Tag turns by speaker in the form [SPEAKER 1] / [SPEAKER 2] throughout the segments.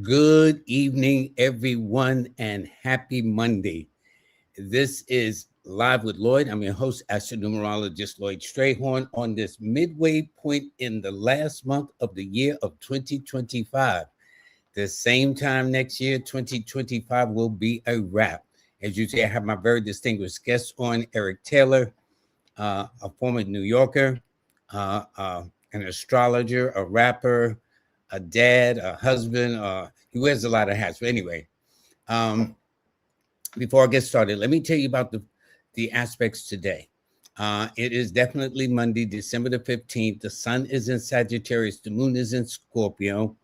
[SPEAKER 1] Good evening, everyone, and happy Monday. This is Live with Lloyd. I'm your host, astronumerologist Lloyd Strayhorn, on this midway point in the last month of the year of 2025. The same time next year, 2025 will be a wrap. As you see, I have my very distinguished guest on, Eric Taylor, a former New Yorker, an astrologer, a rapper, a dad, a husband. He wears a lot of hats. But anyway, um, before I get started, let me tell you about the aspects today. It is definitely Monday, December the 15th. The sun is in Sagittarius. The moon is in Scorpio.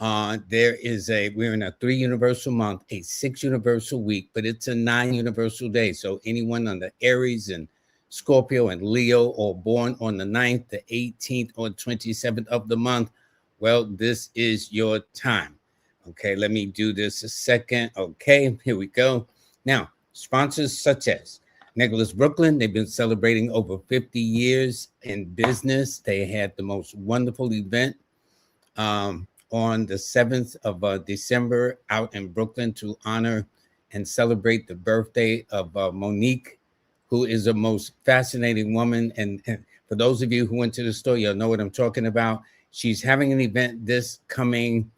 [SPEAKER 1] We're in a 3 universal month, a 6 universal week, but it's a 9 universal day. So anyone on the Aries and Scorpio and Leo, or born on the 9th, the 18th, or 27th of the month, well, this is your time. Okay, let me do this a second. Okay, here we go. Now, sponsors such as Nicholas Brooklyn, they've been celebrating over 50 years in business. They had the most wonderful event on the 7th of December out in Brooklyn to honor and celebrate the birthday of Monique, who is the most fascinating woman. And for those of you who went to the store, you'll know what I'm talking about. She's having an event this coming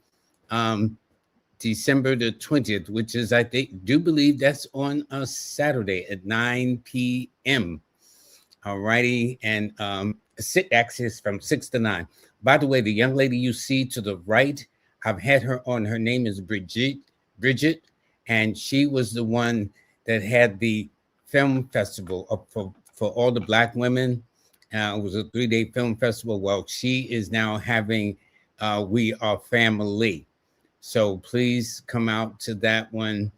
[SPEAKER 1] December the 20th, which is, I believe that's on a Saturday at 9 p.m. All righty. And sit access from 6 to 9. By the way, the young lady you see to the right, I've had her on. Her name is Bridget, and she was the one that had the film festival for all the Black women. It was a 3-day film festival. Well, she is now having We Are Family. So please come out to that one.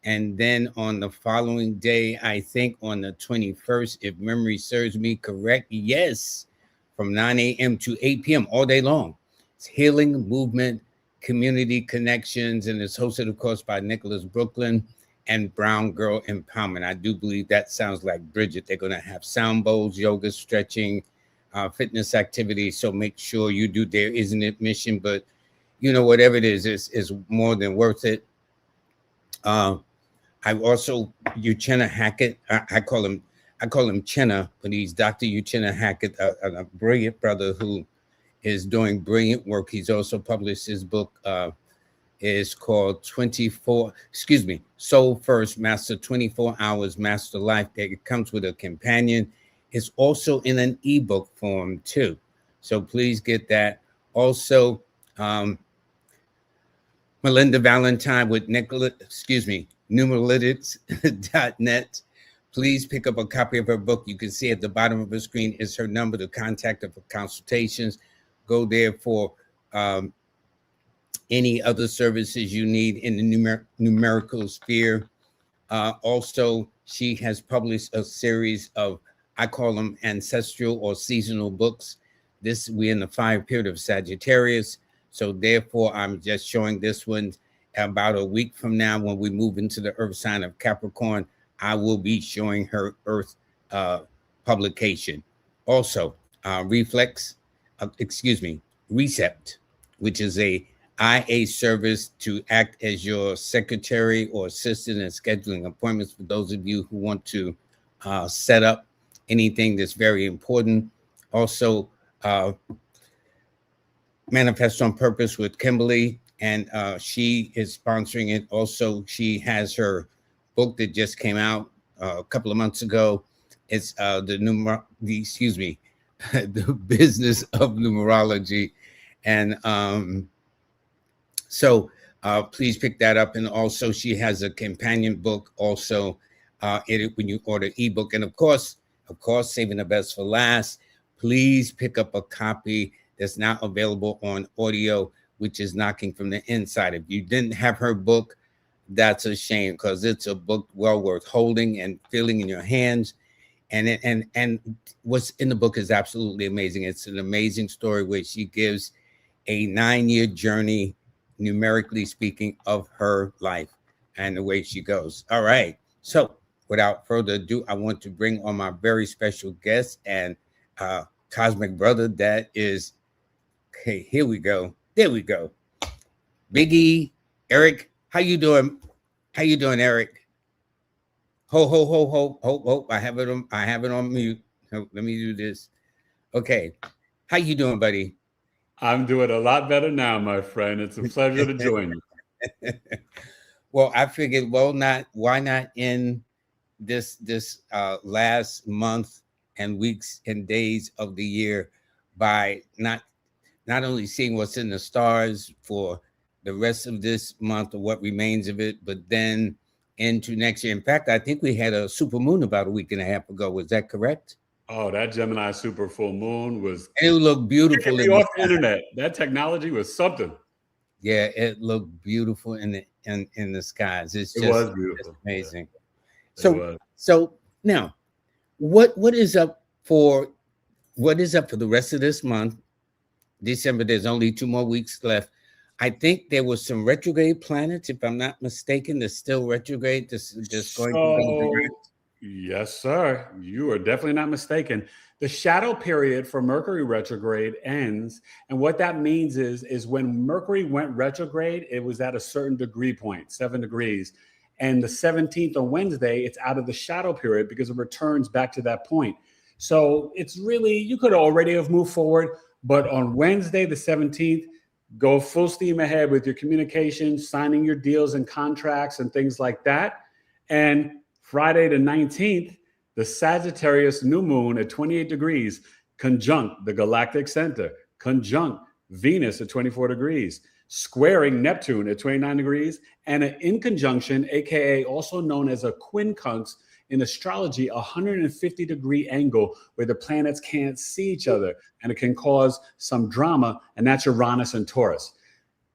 [SPEAKER 1] And then on the following day, I think on the 21st, if memory serves me correct, yes, from 9 a.m. to 8 p.m. all day long. It's Healing Movement Community Connections, and it's hosted, of course, by Nicholas Brooklyn and Brown Girl Empowerment. I do believe that sounds like Bridget. They're going to have sound bowls, yoga, stretching, fitness activities. So make sure you do. There is an admission, but whatever it is more than worth it. I also Uchenna Hackett. I call him Chenna, but he's Dr. Uchenna Hackett, a brilliant brother who is doing brilliant work. He's also published his book. Is called Soul First, Master 24 Hours, Master Life. It comes with a companion. It's also in an ebook form too. So please get that. Also, Melinda Valentine with Numeralytics.net. Please pick up a copy of her book. You can see at the bottom of the screen is her number to contact her for consultations. Go there for any other services you need in the numerical sphere. Also, she has published a series of, I call them ancestral or seasonal books. We're in the 5 period of Sagittarius. So therefore, I'm just showing this one about a week from now. When we move into the earth sign of Capricorn, I will be showing her earth publication. Also, Recept, which is a IA service to act as your secretary or assistant in scheduling appointments for those of you who want to set up anything that's very important. Also, Manifest on Purpose with Kimberly, and she is sponsoring it. Also, she has her book that just came out a couple of months ago. It's the Business of Numerology, and so please pick that up. And also, she has a companion book also when you order ebook. And of course, saving the best for last, please pick up a copy that's now available on audio, which is Knocking from the Inside. If you didn't have her book, that's a shame, because it's a book well worth holding and feeling in your hands. And what's in the book is absolutely amazing. It's an amazing story where she gives a 9-year journey, numerically speaking, of her life and the way she goes. All right. So without further ado, I want to bring on my very special guest and cosmic brother. That is, okay, here we go. There we go. Biggie, Eric. How you doing? How you doing, Eric? Ho ho ho ho ho ho. I have it on mute. Let me do this. Okay. How you doing, buddy?
[SPEAKER 2] I'm doing a lot better now, my friend. It's a pleasure to join you.
[SPEAKER 1] Well, I figured, why not in this last month and weeks and days of the year by not only seeing what's in the stars for the rest of this month or what remains of it, but then into next year. In fact, I think we had a super moon about a week and a half ago. Was that correct?
[SPEAKER 2] Oh, that Gemini super full moon was
[SPEAKER 1] And it looked beautiful
[SPEAKER 2] kicking
[SPEAKER 1] in
[SPEAKER 2] me
[SPEAKER 1] the
[SPEAKER 2] off the internet. That technology was something.
[SPEAKER 1] Yeah, it looked beautiful in the skies. It's
[SPEAKER 2] It
[SPEAKER 1] just
[SPEAKER 2] was beautiful.
[SPEAKER 1] amazing.
[SPEAKER 2] Yeah, it
[SPEAKER 1] So
[SPEAKER 2] was.
[SPEAKER 1] so now what is up for the rest of this month? December, there's only 2 more weeks left. I think there was some retrograde planets, if I'm not mistaken, that's still retrograde, just going to go direct.
[SPEAKER 2] Yes, sir. You are definitely not mistaken. The shadow period for Mercury retrograde ends. And what that means is when Mercury went retrograde, it was at a certain degree point, 7 degrees. And the 17th on Wednesday, it's out of the shadow period because it returns back to that point. So it's really, you could already have moved forward, but on Wednesday, the 17th, go full steam ahead with your communication, signing your deals and contracts and things like that. And Friday the 19th, the Sagittarius new moon at 28 degrees, conjunct the galactic center, conjunct Venus at 24 degrees, squaring Neptune at 29 degrees, and an in conjunction, aka also known as a quincunx in astrology, 150-degree angle where the planets can't see each other, and it can cause some drama, and that's Uranus and Taurus.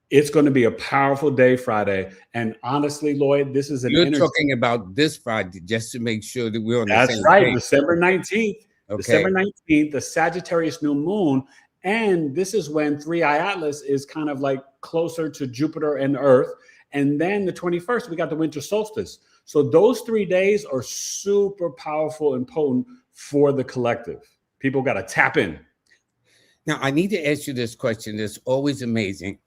[SPEAKER 2] It's going to be a powerful day Friday. And honestly, Lloyd, this is
[SPEAKER 1] You're talking about this Friday, just to make sure that we're on the same
[SPEAKER 2] That's right,
[SPEAKER 1] page.
[SPEAKER 2] December 19th.
[SPEAKER 1] Okay.
[SPEAKER 2] December 19th, the Sagittarius new moon. And this is when 3i Atlas is kind of like closer to Jupiter and Earth. And then the 21st, we got the winter solstice. So those 3 days are super powerful and potent for the collective. People got to tap in.
[SPEAKER 1] Now, I need to ask you this question. It's always amazing.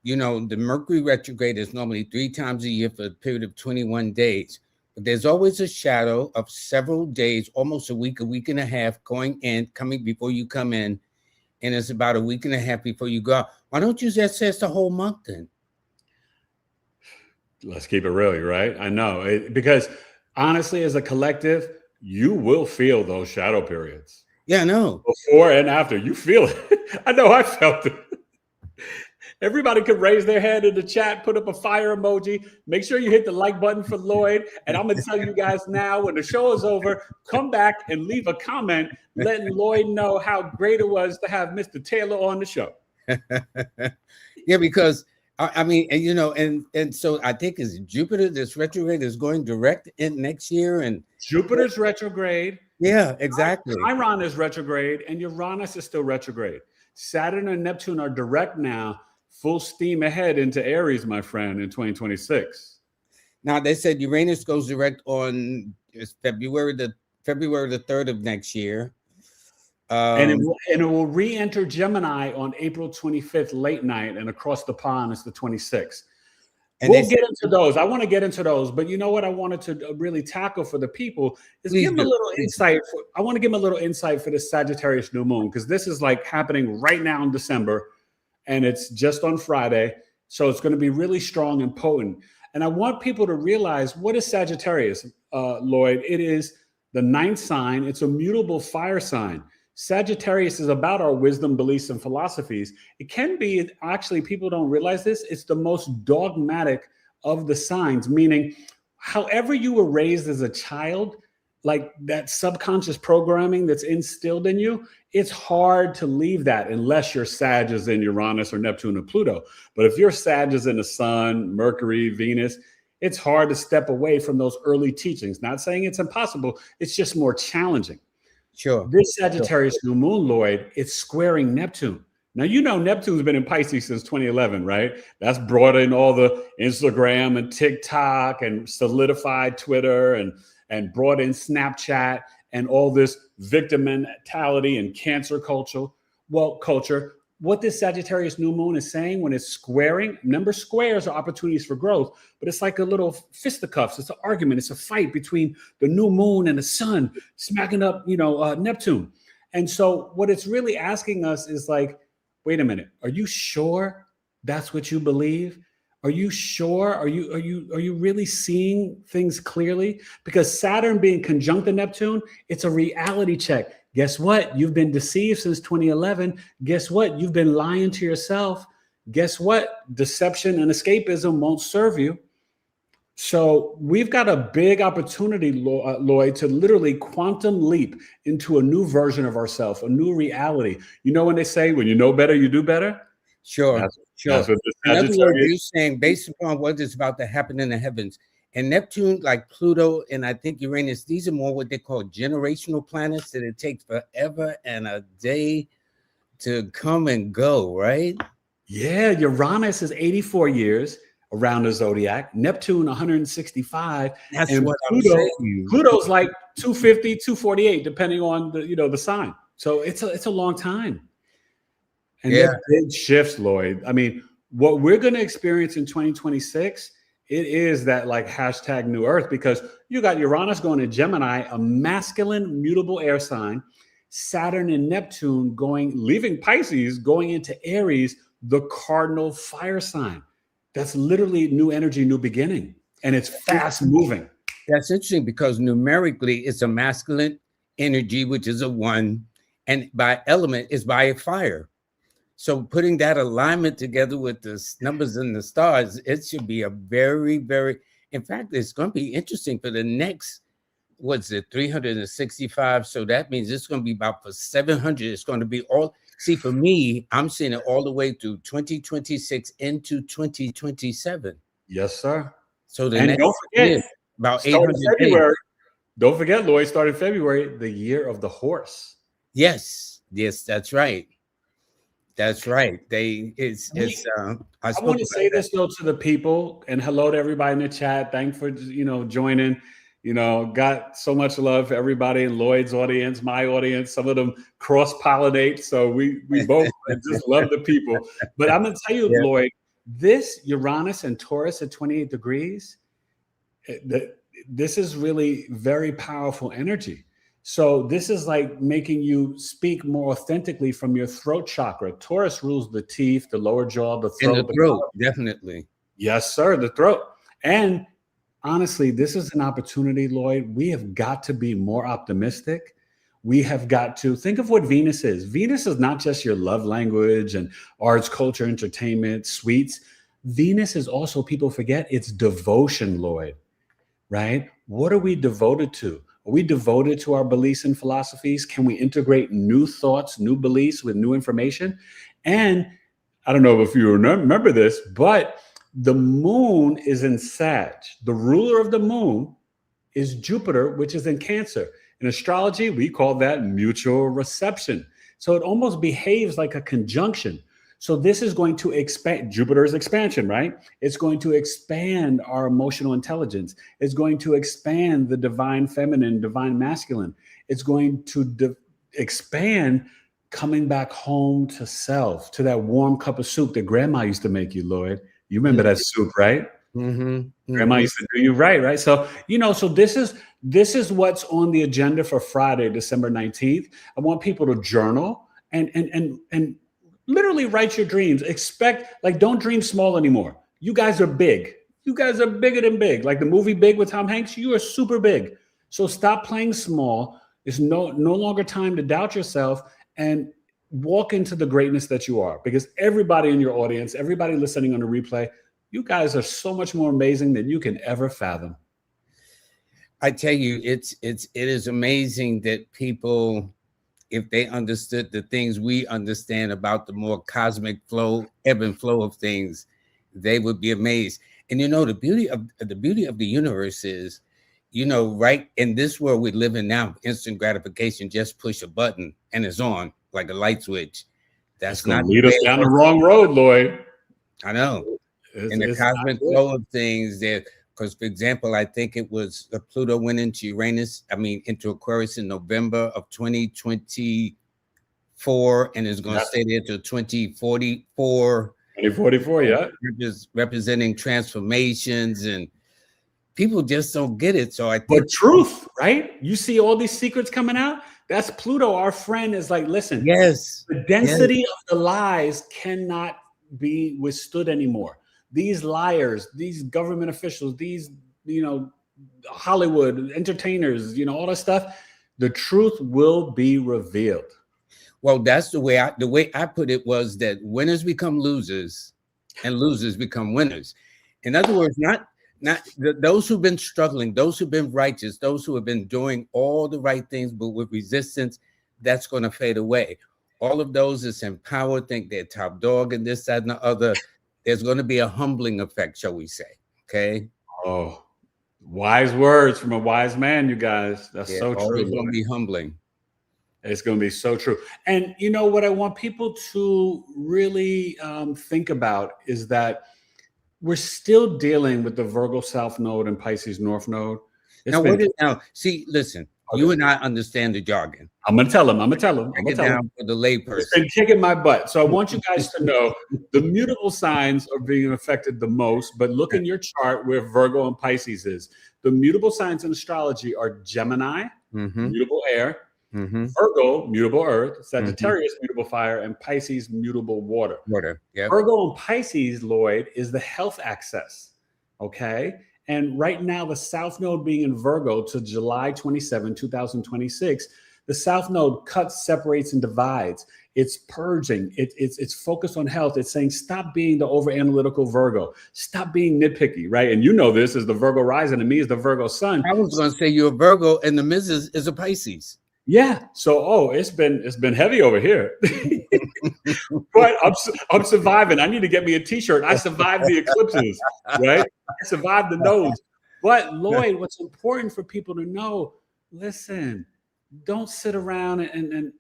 [SPEAKER 1] You know, the Mercury retrograde is normally 3 times a year for a period of 21 days. But there's always a shadow of several days, almost a week and a half going in, coming before you come in. And it's about a week and a half before you go out. Why don't you just say it's the whole month then?
[SPEAKER 2] Let's keep it real, right? I know. Because honestly, as a collective, you will feel those shadow periods.
[SPEAKER 1] Yeah, I know.
[SPEAKER 2] Before and after, you feel it. I know I felt it. Everybody could raise their hand in the chat, put up a fire emoji. Make sure you hit the like button for Lloyd. And I'm going to tell you guys now, when the show is over, come back and leave a comment letting Lloyd know how great it was to have Mr. Taylor on the show.
[SPEAKER 1] Yeah, because I mean, and you know, and so I think it's Jupiter, this retrograde is going direct in next year. And
[SPEAKER 2] Jupiter's retrograde.
[SPEAKER 1] Yeah, exactly.
[SPEAKER 2] Chiron is retrograde and Uranus is still retrograde. Saturn and Neptune are direct now. Full steam ahead into Aries, my friend, in 2026.
[SPEAKER 1] Now they said Uranus goes direct on February the 3rd of next year,
[SPEAKER 2] and it will re-enter Gemini on April 25th, late night, and across the pond is the 26th. And we'll get into those. I want to get into those, but you know what I wanted to really tackle for the people is give them a little insight. I want to give them a little insight for the Sagittarius new moon, because this is like happening right now in December. And it's just on Friday. So it's going to be really strong and potent. And I want people to realize, what is Sagittarius, Lloyd? It is the 9th sign. It's a mutable fire sign. Sagittarius is about our wisdom, beliefs, and philosophies. It can be, actually, people don't realize this, it's the most dogmatic of the signs, meaning however you were raised as a child, like that subconscious programming that's instilled in you, it's hard to leave that unless your Sag is in Uranus or Neptune or Pluto. But if your Sag is in the Sun, Mercury, Venus, it's hard to step away from those early teachings. Not saying it's impossible, it's just more challenging.
[SPEAKER 1] Sure.
[SPEAKER 2] This Sagittarius new moon, Lloyd, it's squaring Neptune. Now, you know, Neptune's been in Pisces since 2011, right? That's brought in all the Instagram and TikTok and solidified Twitter and brought in Snapchat and all this victim mentality and cancer culture. Well, what this Sagittarius new moon is saying when it's squaring, remember squares are opportunities for growth, but it's like a little fisticuffs. It's an argument. It's a fight between the new moon and the sun smacking up, Neptune. And so what it's really asking us is like, wait a minute, are you sure that's what you believe? Are you sure? Are you really seeing things clearly? Because Saturn being conjunct to Neptune, it's a reality check. Guess what? You've been deceived since 2011. Guess what? You've been lying to yourself. Guess what? Deception and escapism won't serve you. So we've got a big opportunity, Lloyd, to literally quantum leap into a new version of ourselves, a new reality. You know when they say, when you know better, you do better?
[SPEAKER 1] Sure. That's what in other words, you're saying based upon what is about to happen in the heavens. And Neptune, like Pluto, and I think Uranus, these are more what they call generational planets that it takes forever and a day to come and go, right?
[SPEAKER 2] Yeah, Uranus is 84 years around the zodiac, Neptune 165.
[SPEAKER 1] That's
[SPEAKER 2] and
[SPEAKER 1] what
[SPEAKER 2] Pluto,
[SPEAKER 1] I'm saying.
[SPEAKER 2] Pluto's like 250, 248, depending on the sign. So it's a long time. And they're big shifts, Lloyd. I mean, what we're going to experience in 2026, it is that like hashtag new earth, because you got Uranus going to Gemini, a masculine mutable air sign, Saturn and Neptune leaving Pisces, going into Aries, the cardinal fire sign. That's literally new energy, new beginning. And it's fast moving.
[SPEAKER 1] That's interesting because numerically it's a masculine energy, which is a 1, and by element is by a fire. So putting that alignment together with the numbers and the stars, it should be a very, very, in fact, it's going to be interesting for the next, 365. So that means it's going to be about for 700. It's going to be all, see, for me, I'm seeing it all the way through 2026 into 2027.
[SPEAKER 2] Yes, sir.
[SPEAKER 1] So the next don't forget, year, about 800
[SPEAKER 2] February. Don't forget, Lloyd, started February, the year of the horse.
[SPEAKER 1] Yes, that's right. That's right. I
[SPEAKER 2] want to say this though to the people, and hello to everybody in the chat. Thanks for joining. Got so much love for everybody in Lloyd's audience, my audience. Some of them cross-pollinate, so we both just love the people. But I'm gonna tell you, Lloyd, this Uranus and Taurus at 28 degrees, this is really very powerful energy. So this is like making you speak more authentically from your throat chakra. Taurus rules the teeth, the lower jaw, the throat.
[SPEAKER 1] And the throat, definitely.
[SPEAKER 2] Yes, sir, the throat. And honestly, this is an opportunity, Lloyd. We have got to be more optimistic. We have got to think of what Venus is. Venus is not just your love language and arts, culture, entertainment, sweets. Venus is also, people forget, it's devotion, Lloyd, right? What are we devoted to? Are we devoted to our beliefs and philosophies? Can we integrate new thoughts, new beliefs with new information? And I don't know if you remember this, but the moon is in Sag. The ruler of the moon is Jupiter, which is in Cancer. In astrology, we call that mutual reception. So it almost behaves like a conjunction. So this is going to expand Jupiter's expansion, right? It's going to expand our emotional intelligence. It's going to expand the divine feminine, divine masculine. It's going to expand coming back home to self, to that warm cup of soup that grandma used to make you, Lloyd. You remember that soup, right? Mm-hmm. Grandma used to do you right? So, so this is what's on the agenda for Friday, December 19th. I want people to journal and literally write your dreams. Don't dream small anymore. You guys are big. You guys are bigger than big. Like the movie Big with Tom Hanks, you are super big. So stop playing small. It's no longer time to doubt yourself and walk into the greatness that you are. Because everybody in your audience, everybody listening on the replay, you guys are so much more amazing than you can ever fathom.
[SPEAKER 1] I tell you, it is amazing that people, if they understood the things we understand about the more cosmic flow, ebb and flow of things, they would be amazed. And the beauty of the universe is, right in this world we live in now, instant gratification, just push a button and it's on like a light switch. That's not
[SPEAKER 2] lead us down the wrong road, Lloyd.
[SPEAKER 1] I know. In the cosmic flow of things there. Because, for example, I think it was Pluto went into into Aquarius in November of 2024. 2044, and it's going to stay there till 2044.
[SPEAKER 2] 2044, yeah.
[SPEAKER 1] Just representing transformations, and people just don't get it. So I think,
[SPEAKER 2] but truth, right? You see all these secrets coming out. That's Pluto. Our friend is like, listen,
[SPEAKER 1] yes,
[SPEAKER 2] the density of the lies cannot be withstood anymore. These liars, these government officials, these, Hollywood entertainers, all that stuff, the truth will be revealed.
[SPEAKER 1] Well, that's the way I put it was that winners become losers and losers become winners. In other words, not those who've been struggling, those who've been righteous, those who have been doing all the right things, but with resistance, that's going to fade away. All of those that's in power think they're top dog and this, that, and the other. There's going to be a humbling effect, shall we say. Okay.
[SPEAKER 2] Oh, wise words from a wise man, you guys. That's so true.
[SPEAKER 1] It's going to be humbling.
[SPEAKER 2] It's going to be so true. And you know what I want people to really think about is that we're still dealing with the Virgo South Node and Pisces North Node.
[SPEAKER 1] Now, see, listen, okay. You and I understand the jargon.
[SPEAKER 2] I'm going to tell them.
[SPEAKER 1] Get down for the layperson.
[SPEAKER 2] It's been kicking my butt. So I want you guys to know the mutable signs are being affected the most, but look in your chart where Virgo and Pisces is. The mutable signs in astrology are Gemini, mutable air, Virgo, mutable earth, Sagittarius, mutable fire, and Pisces, mutable water.
[SPEAKER 1] Yep.
[SPEAKER 2] Virgo and Pisces, Lloyd, is the health axis. Okay. And right now, the South Node being in Virgo to July 27, 2026, the South Node cuts, separates, and divides. It's purging. It's focused on health. It's saying, stop being the over-analytical Virgo. Stop being nitpicky, right? And you know this is the Virgo rising, and me is the Virgo sun.
[SPEAKER 1] I was going to say you're a Virgo, and the Mrs. is a Pisces.
[SPEAKER 2] Yeah. So, it's been heavy over here, but I'm surviving. I need to get me a T-shirt. I survived the eclipses, right? I survived the nodes. But Lloyd, what's important for people to know? Listen, don't sit around and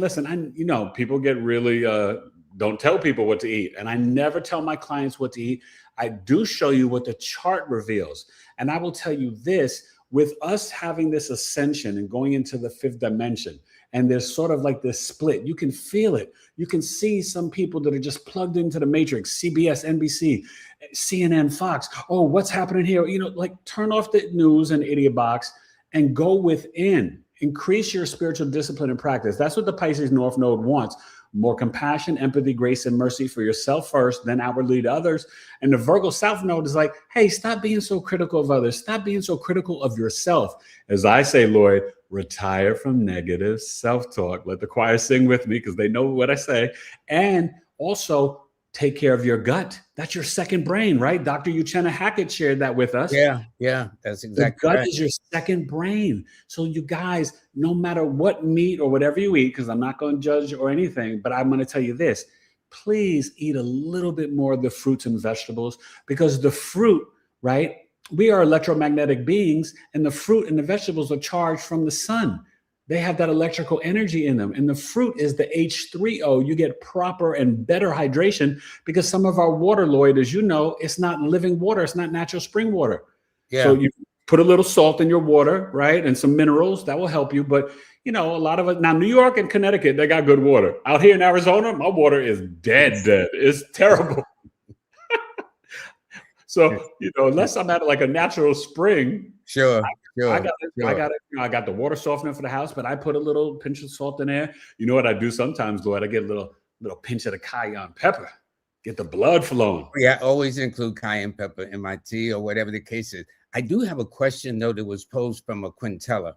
[SPEAKER 2] listen. People get really don't tell people what to eat, and I never tell my clients what to eat. I do show you what the chart reveals, and I will tell you this. With us having this ascension and going into the fifth dimension, and there's sort of like this split, you can feel it. You can see some people that are just plugged into the matrix, CBS, NBC, CNN, Fox. Oh, what's happening here? Turn off the news and idiot box and go within. Increase your spiritual discipline and practice. That's what the Pisces North Node wants. More compassion, empathy, grace, and mercy for yourself first, then outwardly to others. And the Virgo South Node is like, hey, stop being so critical of others. Stop being so critical of yourself. As I say, Lloyd, retire from negative self-talk. Let the choir sing with me because they know what I say. And also take care of your gut. That's your second brain, right? Dr. Uchenna Hackett shared that with us.
[SPEAKER 1] Yeah, that's exactly
[SPEAKER 2] right. The gut is your second brain. So you guys, no matter what meat or whatever you eat, because I'm not going to judge or anything, but I'm going to tell you this, please eat a little bit more of the fruits and vegetables, because the fruit, right? We are electromagnetic beings, and the fruit and the vegetables are charged from the sun. They have that electrical energy in them. And the fruit is the H3O. You get proper and better hydration because some of our water, Lloyd, as you know, it's not living water. It's not natural spring water. Yeah. So you put a little salt in your water, right? And some minerals that will help you. But, a lot of it now, New York and Connecticut, they got good water. Out here in Arizona, my water is dead. It's terrible. So, unless I'm at like a natural spring.
[SPEAKER 1] Sure.
[SPEAKER 2] I got the water softener for the house, but I put a little pinch of salt in there. You know what I do sometimes, Lloyd? I get a little pinch of the cayenne pepper, get the blood flowing.
[SPEAKER 1] Yeah, I always include cayenne pepper in my tea or whatever the case is. I do have a question, though, that was posed from a Quintella.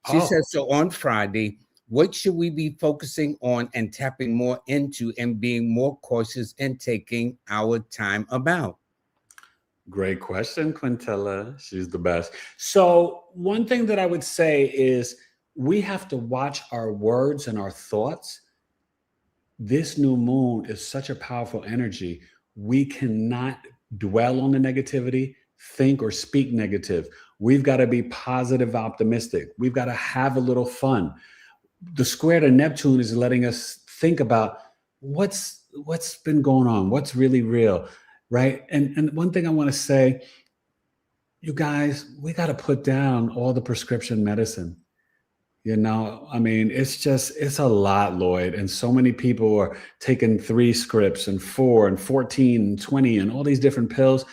[SPEAKER 1] She says, so on Friday, what should we be focusing on and tapping more into and being more cautious and taking our time about?
[SPEAKER 2] Great question, Quintella. She's the best. So one thing that I would say is we have to watch our words and our thoughts. This new moon is such a powerful energy. We cannot dwell on the negativity, think or speak negative. We've got to be positive, optimistic. We've got to have a little fun. The square to Neptune is letting us think about what's been going on, what's really real. Right. And one thing I want to say, you guys, we got to put down all the prescription medicine. You know, I mean, it's a lot, Lloyd. And so many people are taking 3 scripts and 4 and 14 and 20 and all these different pills.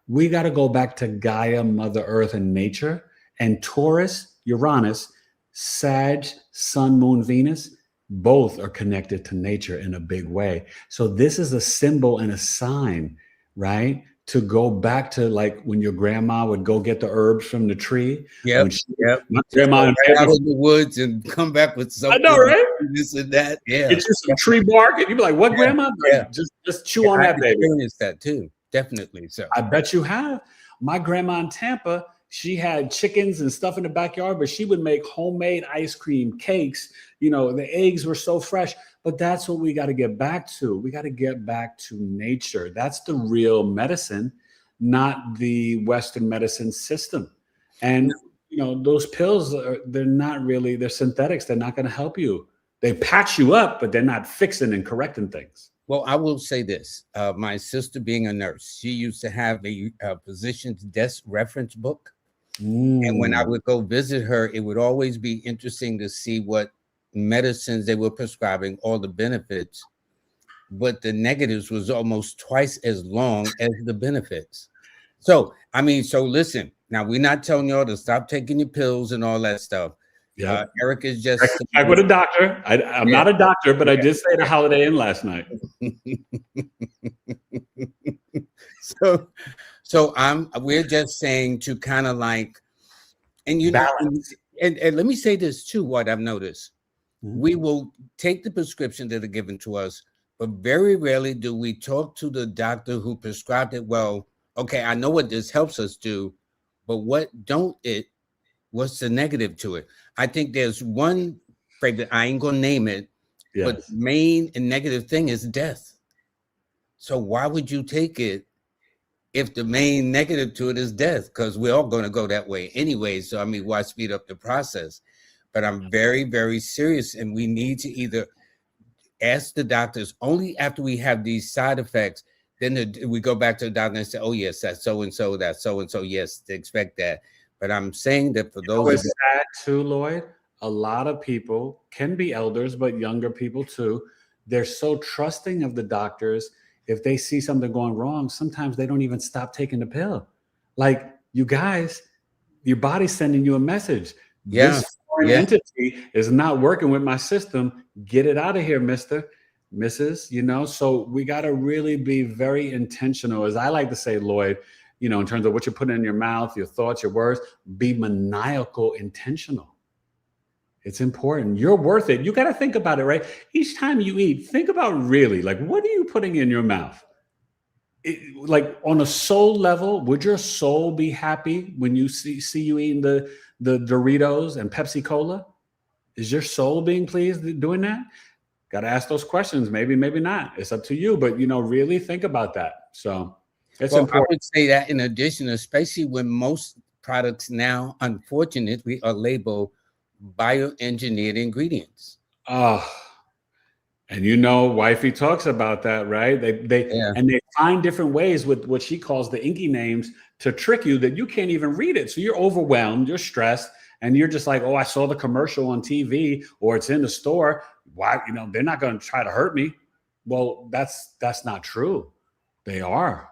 [SPEAKER 2] We got to go back to Gaia, Mother Earth, and nature. And Taurus, Uranus, Sag, Sun, Moon, Venus, both are connected to nature in a big way. So this is a symbol and a sign, right? To go back to like when your grandma would go get the herbs from the tree.
[SPEAKER 1] Yep.
[SPEAKER 2] My grandma
[SPEAKER 1] right out of the woods and come back with something.
[SPEAKER 2] I know, right?
[SPEAKER 1] This and that. Yeah.
[SPEAKER 2] Get you some tree bark, and you'd be like, "What, grandma?" Like, just chew on that, baby.
[SPEAKER 1] I experienced that too. Definitely. So
[SPEAKER 2] I bet you have. My grandma in Tampa, she had chickens and stuff in the backyard, but she would make homemade ice cream, cakes. You know, the eggs were so fresh. But that's what we got to get back to. We got to get back to nature. That's the real medicine, not the Western medicine system. And, you know, those pills, they're synthetics. They're not going to help you. They patch you up, but they're not fixing and correcting things.
[SPEAKER 1] Well, I will say this. My sister being a nurse, she used to have a physician's desk reference book. And when I would go visit her, it would always be interesting to see what medicines they were prescribing, all the benefits, but the negatives was almost twice as long as the benefits. So, I mean, so listen, now we're not telling y'all to stop taking your pills and all that stuff. Yeah, Eric is just
[SPEAKER 2] back with a doctor. I'm not a doctor, but I did stay at a Holiday Inn last night.
[SPEAKER 1] So we're just saying to kind of like, and you know, and let me say this too, what I've noticed. We will take the prescription that are given to us, but very rarely do we talk to the doctor who prescribed it. Well, okay, I know what this helps us do, but what's the negative to it? I think there's one phrase that I ain't gonna name it, but the main and negative thing is death. So why would you take it if the main negative to it is death? Because we're all gonna go that way anyway. So I mean, why speed up the process? But I'm very, very serious, and we need to either ask the doctors only after we have these side effects. Then we go back to the doctor and say, "Oh yes, that's so and so. That's so and so. Yes, they expect that." But I'm saying that for those,
[SPEAKER 2] it's sad too, Lloyd. A lot of people can be elders, but younger people too. They're so trusting of the doctors. If they see something going wrong, sometimes they don't even stop taking the pill. Like, you guys, your body's sending you a message.
[SPEAKER 1] Yeah.
[SPEAKER 2] This foreign entity is not working with my system. Get it out of here, Mr. Mrs. You know, so we got to really be very intentional. As I like to say, Lloyd, you know, in terms of what you're putting in your mouth, your thoughts, your words, be maniacal intentional. It's important. You're worth it. You got to think about it, right? Each time you eat, think about really, like, what are you putting in your mouth? Like, on a soul level, would your soul be happy when you see you eating the Doritos and Pepsi Cola? Is your soul being pleased doing that? Got to ask those questions. Maybe, maybe not. It's up to you. But, you know, really think about that. So it's important.
[SPEAKER 1] I would say that in addition, especially when most products now, unfortunately, are labeled bioengineered ingredients.
[SPEAKER 2] And you know, wifey talks about that, right? They find different ways with what she calls the inky names to trick you that you can't even read it. So you're overwhelmed, you're stressed, and you're just like, oh, I saw the commercial on TV or it's in the store. Why, you know, they're not going to try to hurt me. Well, that's not true. They are.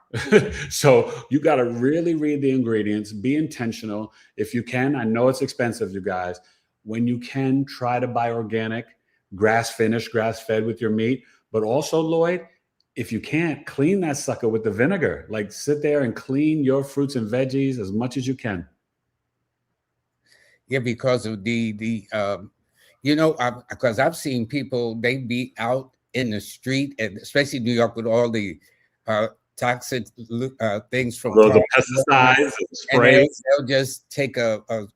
[SPEAKER 2] So you got to really read the ingredients, be intentional. If you can, I know it's expensive, you guys. When you can, try to buy organic, grass finished, grass fed with your meat. But also, Lloyd, if you can't, clean that sucker with the vinegar. Like, sit there and clean your fruits and veggies as much as you can.
[SPEAKER 1] Yeah, because of you know, because I've seen people, they be out in the street, and especially New York with all the toxic things from
[SPEAKER 2] the pesticides,
[SPEAKER 1] and they'll just take a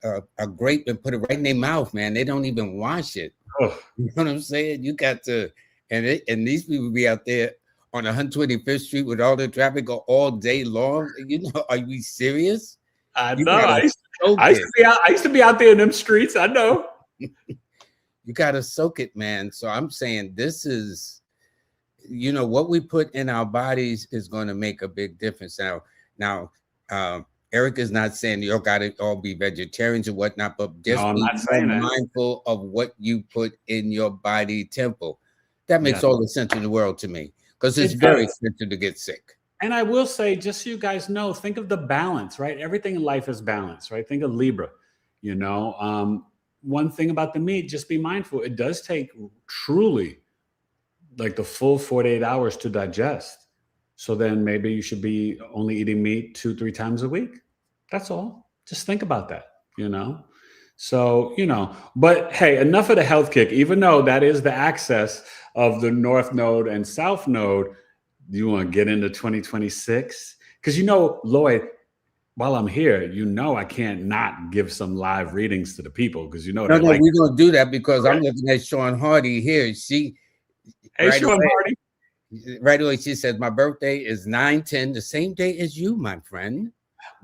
[SPEAKER 1] grape and put it right in their mouth, man. They don't even wash it. Oh. You know what I'm saying? You got to, and these people be out there on 125th Street with all the traffic all day long. You know, are we serious?
[SPEAKER 2] I know. I used to be out there in them streets. I know.
[SPEAKER 1] You got to soak it, man. So I'm saying this is, you know, what we put in our bodies is going to make a big difference. Now, Eric is not saying you all got to all be vegetarians or whatnot, but just
[SPEAKER 2] I'm
[SPEAKER 1] be
[SPEAKER 2] not saying that.
[SPEAKER 1] mindful of what you put in your body temple. That makes all the sense in the world to me, because it's very expensive to get sick.
[SPEAKER 2] And I will say, just so you guys know, think of the balance, right? Everything in life is balance, right? Think of Libra, you know. One thing about the meat, just be mindful. It does take truly like the full 48 hours to digest. So then maybe you should be only eating meat 2-3 times a week. That's all. Just think about that, you know? So, you know, but hey, enough of the health kick, even though that is the access of the North Node and South Node. Do you want to get into 2026? Because, you know, Lloyd, while I'm here, you know, I can't not give some live readings to the people, because, you know,
[SPEAKER 1] no, we're going to do that, because I'm looking at Sean Hardy here.
[SPEAKER 2] Hey, right Sean Hardy.
[SPEAKER 1] Right away, she says, my birthday is 9/10, the same day as you, my friend.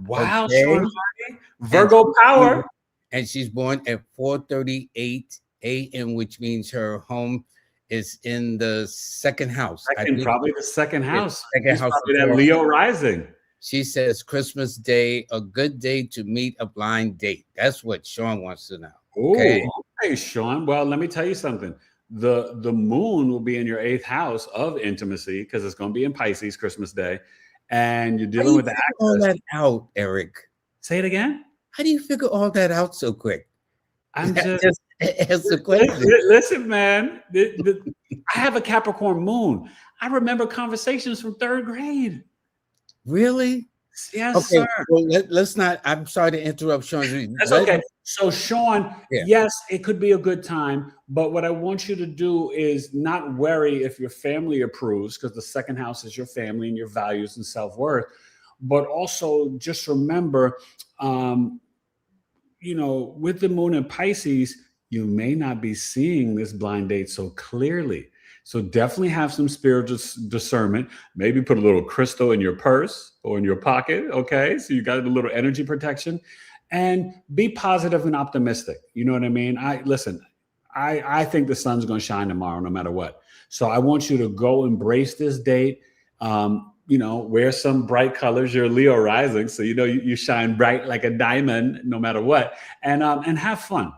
[SPEAKER 2] Wow, okay. Sean Hardy. Virgo power.
[SPEAKER 1] And she's born at 4:38 a.m., which means her home is in the second house.
[SPEAKER 2] Probably the second house.
[SPEAKER 1] Second house.
[SPEAKER 2] Probably that Leo rising.
[SPEAKER 1] She says Christmas Day, a good day to meet a blind date. That's what Sean wants to know.
[SPEAKER 2] Okay, Sean. Well, let me tell you something. The moon will be in your 8th house of intimacy, because it's going to be in Pisces Christmas Day, and you're dealing with the access.
[SPEAKER 1] All that out, Eric.
[SPEAKER 2] Say it again.
[SPEAKER 1] How do you figure all that out so quick?
[SPEAKER 2] I'm just
[SPEAKER 1] answer question.
[SPEAKER 2] Listen, man. I have a Capricorn moon. I remember conversations from 3rd grade.
[SPEAKER 1] Really?
[SPEAKER 2] Yes, sir.
[SPEAKER 1] Well, let's not. I'm sorry to interrupt, Sean.
[SPEAKER 2] That's okay. So, Sean, yes, it could be a good time, but what I want you to do is not worry if your family approves, because the second house is your family and your values and self-worth. But also just remember, you know, with the moon in Pisces, you may not be seeing this blind date so clearly. So definitely have some spiritual discernment. Maybe put a little crystal in your purse or in your pocket. Okay. So you got a little energy protection, and be positive and optimistic. You know what I mean? I think the sun's going to shine tomorrow, no matter what. So I want you to go embrace this date. You know, wear some bright colors. You're Leo rising, so you know you shine bright like a diamond, no matter what, and have fun.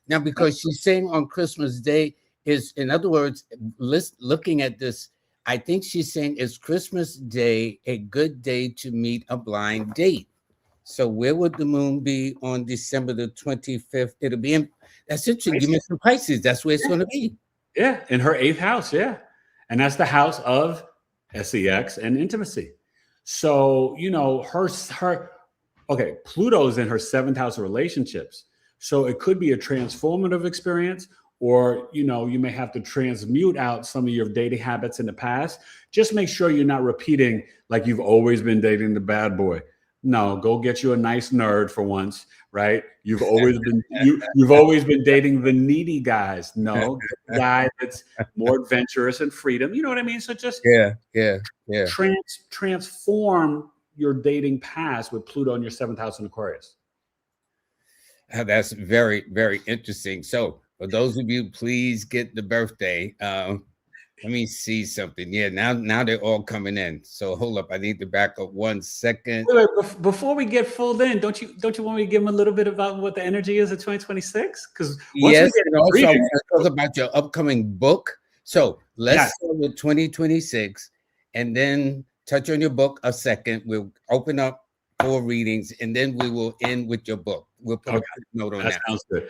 [SPEAKER 1] Now, because she's saying on Christmas Day is, in other words, looking at this, I think she's saying, is Christmas Day a good day to meet a blind date? So where would the moon be on December the 25th? It'll be in, that's interesting. You mentioned Pisces. That's where it's going to be.
[SPEAKER 2] Yeah, in her 8th house. Yeah, and that's the house of sex and intimacy. So, you know, okay, Pluto's in her 7th house of relationships. So it could be a transformative experience, or, you know, you may have to transmute out some of your dating habits in the past. Just make sure you're not repeating like you've always been dating the bad boy. No, go get you a nice nerd for once, right? You've always been dating the needy guys. No, the guy that's more adventurous and freedom. You know what I mean? So just transform your dating past with Pluto in your 7th house in Aquarius.
[SPEAKER 1] That's very, very interesting. So for those of you, please get the birthday. Let me see something. Yeah, now they're all coming in. So hold up, I need to back up 1 second.
[SPEAKER 2] Wait, before we get full in, don't you want me to give them a little bit about what the energy is of 2026? Because
[SPEAKER 1] yes, and also I want to talk about your upcoming book. So let's start with 2026, and then touch on your book a second. We'll open up 4 readings, and then we will end with your book. We'll put a note on that.
[SPEAKER 2] Sounds good.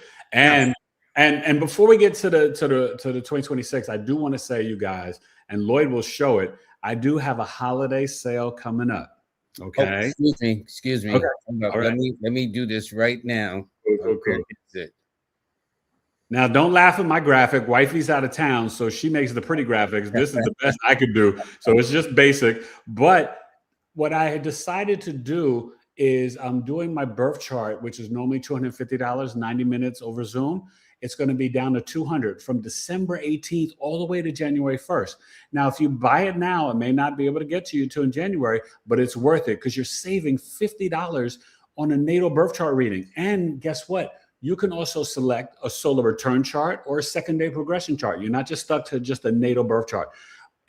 [SPEAKER 2] And before we get to the 2026, I do want to say, you guys, and Lloyd will show it, I do have a holiday sale coming up. Okay.
[SPEAKER 1] Oh, excuse me. Okay. Let me do this right now.
[SPEAKER 2] Cool. Now, don't laugh at my graphic. Wifey's out of town, so she makes the pretty graphics. This is the best I could do. So it's just basic. But what I had decided to do is I'm doing my birth chart, which is normally $250, 90 minutes over Zoom. It's going to be down to $200 from December 18th all the way to January 1st. Now, if you buy it now, it may not be able to get to you until in January, but it's worth it because you're saving $50 on a natal birth chart reading. And guess what? You can also select a solar return chart or a second day progression chart. You're not just stuck to just a natal birth chart.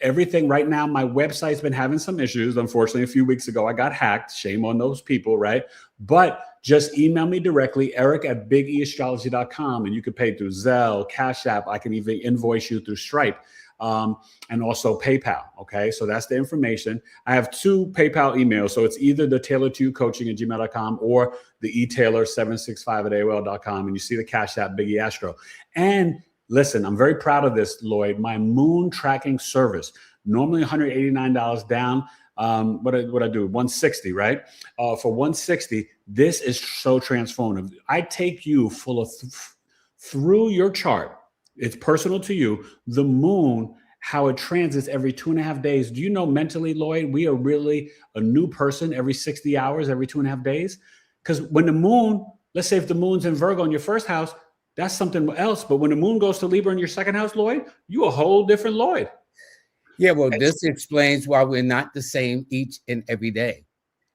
[SPEAKER 2] everything right now, my website's been having some issues. Unfortunately, a few weeks ago, I got hacked. Shame on those people, right? But just email me directly, eric@bigeastrology.com, and you can pay through Zelle, Cash App. I can even invoice you through Stripe, and also PayPal. Okay, so that's the information. I have 2 PayPal emails. So it's either the tailored2coaching@gmail.com or the etailor765@aol.com. And you see the Cash App, Big E Astro. And listen, I'm very proud of this, Lloyd. My moon tracking service, normally $189 down. What I do, 160, right? For 160, this is so transformative. I take you through your chart. It's personal to you. The moon, how it transits every 2.5 days. Do you know mentally, Lloyd, we are really a new person every 60 hours, every 2.5 days? Because when the moon, let's say if the moon's in Virgo in your first house, that's something else. But when the moon goes to Libra in your second house, Lloyd, you a whole different Lloyd.
[SPEAKER 1] Yeah, well, this explains why we're not the same each and every day.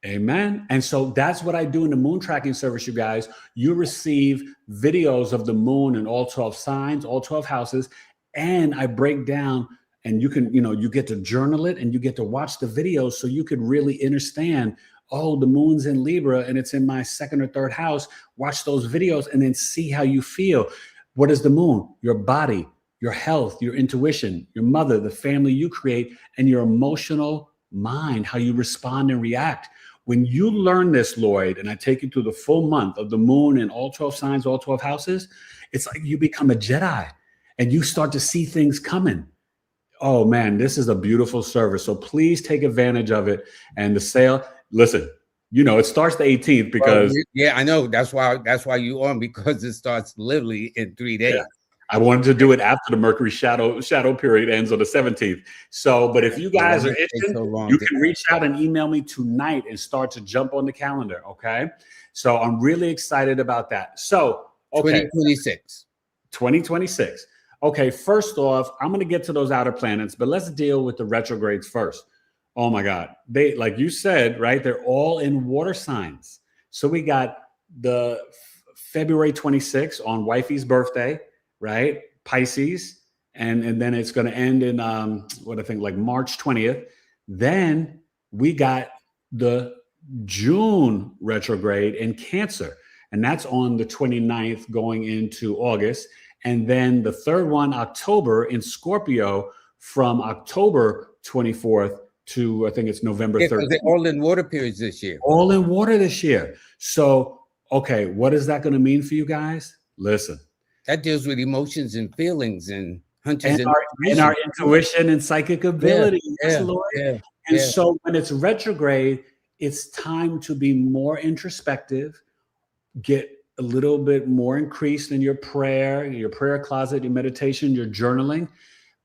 [SPEAKER 2] Amen. And so that's what I do in the moon tracking service, you guys. You receive videos of the moon and all 12 signs, all 12 houses, and I break down, and you can, you get to journal it and you get to watch the videos so you could really understand, oh, the moon's in Libra and it's in my second or third house. Watch those videos and then see how you feel. What is the moon? Your body, your health, your intuition, your mother, the family you create, and your emotional mind, how you respond and react. When you learn this, Lloyd, and I take you through the full month of the moon and all 12 signs, all 12 houses, it's like you become a Jedi and you start to see things coming. Oh man, this is a beautiful service. So please take advantage of it. And the sale, listen, it starts the 18th because
[SPEAKER 1] yeah, I know. That's why you on, because it starts literally in 3 days. Yeah.
[SPEAKER 2] I wanted to do it after the Mercury shadow period ends on the 17th. So, but if you guys are interested, you can reach out and email me tonight and start to jump on the calendar. Okay. So I'm really excited about that. So, okay. 2026. Okay. First off, I'm going to get to those outer planets, but let's deal with the retrogrades first. Oh my God. They, like you said, right? They're all in water signs. So we got the February 26th on wifey's birthday, right? Pisces. And then it's going to end in like March 20th. Then we got the June retrograde in Cancer. And that's on the 29th going into August. And then the third one, October, in Scorpio from October 24th to, I think it's November 13th.
[SPEAKER 1] They're all in water periods this year.
[SPEAKER 2] All in water this year. So, okay, what is that going to mean for you guys? Listen.
[SPEAKER 1] That deals with emotions and feelings and hunches
[SPEAKER 2] and our intuition and psychic ability. So when it's retrograde, it's time to be more introspective, get a little bit more increased in your prayer closet, your meditation, your journaling.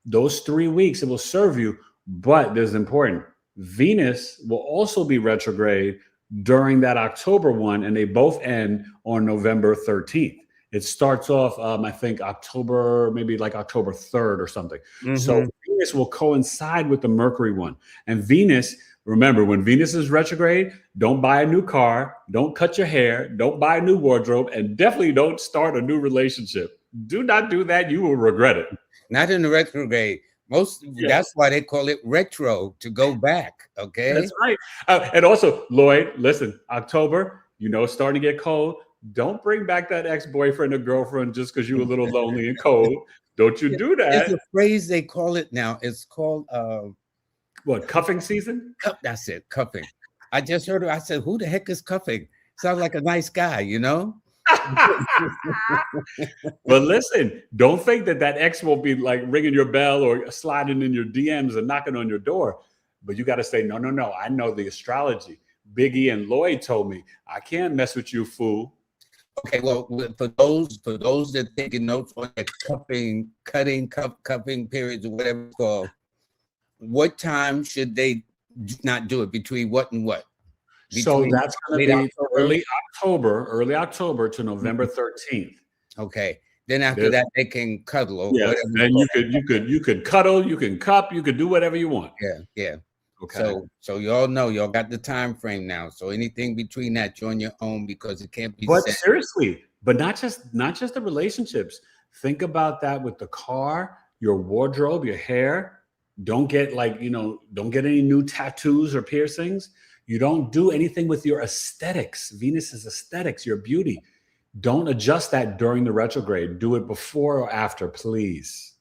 [SPEAKER 2] Those 3 weeks, it will serve you. But this is important. Venus will also be retrograde during that October one, and they both end on November 13th. It starts off, I think, maybe like October 3rd or something. Mm-hmm. So Venus will coincide with the Mercury one. And Venus, remember, when Venus is retrograde, don't buy a new car, don't cut your hair, don't buy a new wardrobe, and definitely don't start a new relationship. Do not do that. You will regret it.
[SPEAKER 1] Not in the retrograde. That's why they call it retro, to go back. Okay.
[SPEAKER 2] That's right. And also, Lloyd, listen, October, it's starting to get cold. Don't bring back that ex-boyfriend or girlfriend just because you're a little lonely and cold. Don't you do that.
[SPEAKER 1] It's a phrase they call it now. It's called
[SPEAKER 2] what, cuffing season?
[SPEAKER 1] That's it, cuffing. I just heard it. I said, who the heck is cuffing? Sounds like a nice guy,
[SPEAKER 2] But listen, don't think that ex won't be like ringing your bell or sliding in your DMs and knocking on your door. But you got to say, no. I know the astrology. Biggie and Lloyd told me I can't mess with you, fool.
[SPEAKER 1] Okay, well, for those that taking notes on the cuffing periods or whatever it's called, what time should they not do it? Between what and what?
[SPEAKER 2] So that's going to be early October to November 13th.
[SPEAKER 1] Okay. Then after that, they can cuddle. Or
[SPEAKER 2] whatever. Then you could cuddle, you can cup, you could do whatever you want.
[SPEAKER 1] Yeah. Okay. So y'all know, y'all got the time frame now. So anything between that, you're on your own, because it can't be.
[SPEAKER 2] But seriously, but not just the relationships. Think about that with the car, your wardrobe, your hair. Don't get don't get any new tattoos or piercings. You don't do anything with your aesthetics. Venus is aesthetics, your beauty. Don't adjust that during the retrograde. Do it before or after, please.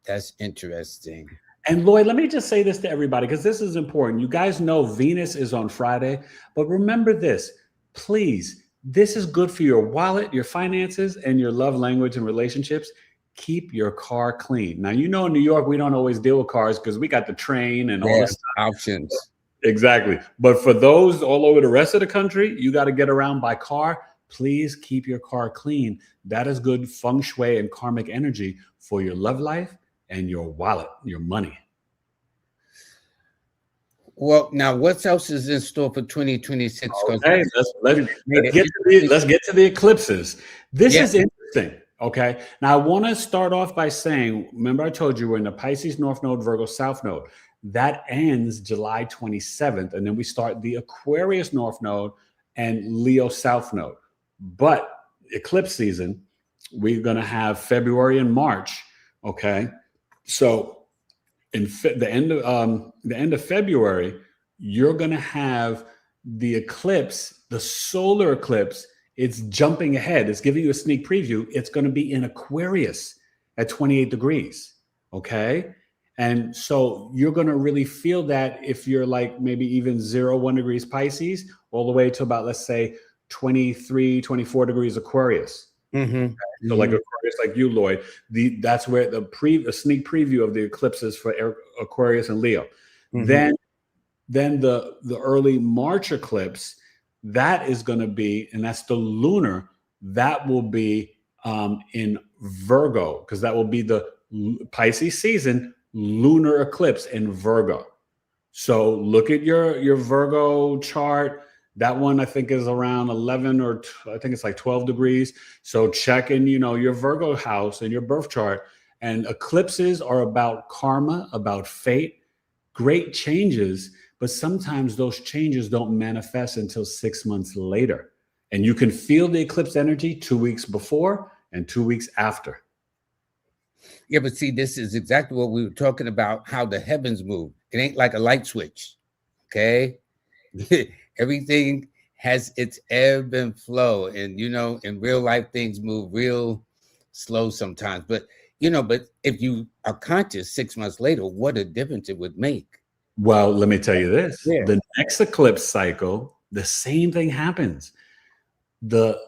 [SPEAKER 1] That's interesting.
[SPEAKER 2] And Lloyd, let me just say this to everybody, because this is important. You guys know Venus is on Friday, but remember this, please. This is good for your wallet, your finances, and your love language and relationships. Keep your car clean. Now, in New York, we don't always deal with cars because we got the train and all this
[SPEAKER 1] options.
[SPEAKER 2] Exactly. But for those all over the rest of the country, you got to get around by car. Please keep your car clean. That is good feng shui and karmic energy for your love life and your wallet, your money.
[SPEAKER 1] Well, now what else is in store for 2026?
[SPEAKER 2] Okay, let's get to the eclipses. This is interesting. Okay. Now I want to start off by saying, remember I told you we're in the Pisces North Node, Virgo South Node. That ends July 27th. And then we start the Aquarius North Node and Leo South Node. But eclipse season, we're going to have February and March. Okay. So in the end of February, you're going to have the eclipse, the solar eclipse. It's jumping ahead. It's giving you a sneak preview. It's going to be in Aquarius at 28 degrees. Okay. And so you're going to really feel that if you're like maybe even 0-1 degrees Pisces, all the way to about, let's say, 23-24 degrees Aquarius.
[SPEAKER 1] Mm-hmm.
[SPEAKER 2] So like Aquarius, like you, Lloyd, that's where the sneak preview of the eclipses for Aquarius and Leo. Mm-hmm. Then the early March eclipse, that is going to be, and that's the lunar, that will be in Virgo, because that will be the Pisces season lunar eclipse in Virgo. So look at your Virgo chart. That one I think is around 11 or I think it's like 12 degrees. So check in, your Virgo house and your birth chart. And eclipses are about karma, about fate, great changes. But sometimes those changes don't manifest until 6 months later. And you can feel the eclipse energy 2 weeks before and 2 weeks after.
[SPEAKER 1] Yeah, but see, this is exactly what we were talking about, how the heavens move. It ain't like a light switch, okay? Everything has its ebb and flow. And, in real life, things move real slow sometimes. But if you are conscious 6 months later, what a difference it would make.
[SPEAKER 2] Well, let me tell you this. Yeah. The next eclipse cycle, the same thing happens. The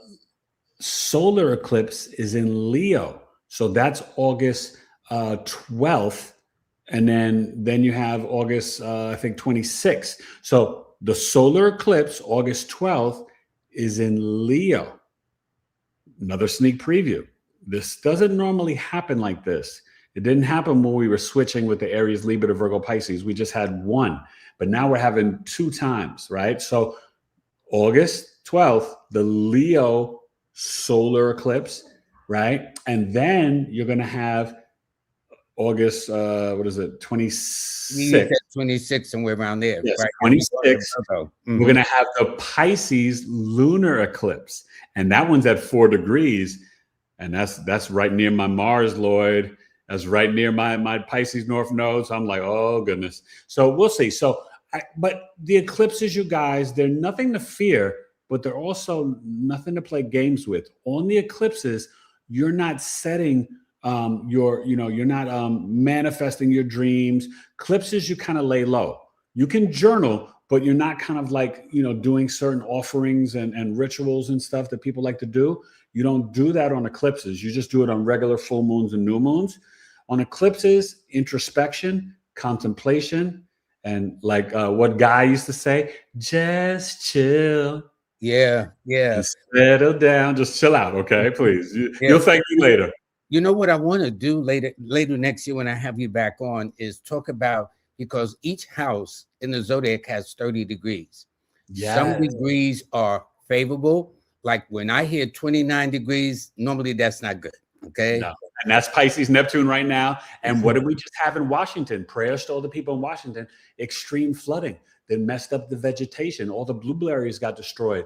[SPEAKER 2] solar eclipse is in Leo. So that's August 12th. And then you have August, I think, 26th. So the solar eclipse, August 12th, is in Leo. Another sneak preview. This doesn't normally happen like this. It didn't happen when we were switching with the Aries, Libra, Virgo, Pisces. We just had one, but now we're having 2 times, right? So August 12th, the Leo solar eclipse, right? And then you're going to have August, 26th?
[SPEAKER 1] 26, somewhere around there.
[SPEAKER 2] Yes,
[SPEAKER 1] right?
[SPEAKER 2] 26. Mm-hmm. We're going to have the Pisces lunar eclipse. And that one's at 4 degrees. And that's right near my Mars, Lloyd. That's right near my Pisces North Node. So I'm like, oh, goodness. So we'll see. But the eclipses, you guys, they're nothing to fear, but they're also nothing to play games with. On the eclipses, you're not setting you're not manifesting your dreams. Eclipses, you kind of lay low. You can journal, but you're not kind of like, doing certain offerings and rituals and stuff that people like to do. You don't do that on eclipses. You just do it on regular full moons and new moons. On eclipses, introspection, contemplation, and like what Guy used to say, just chill.
[SPEAKER 1] Yeah.
[SPEAKER 2] And settle down. Just chill out, okay? Please. You'll thank me later.
[SPEAKER 1] You know what I want to do later next year when I have you back on is talk about, because each house in the zodiac has 30 degrees. Yes. Some degrees are favorable. Like when I hear 29 degrees, normally that's not good. Okay.
[SPEAKER 2] No. And that's Pisces Neptune right now. And what did we just have in Washington? Prayers to all the people in Washington. Extreme flooding that messed up the vegetation. All the blueberries got destroyed.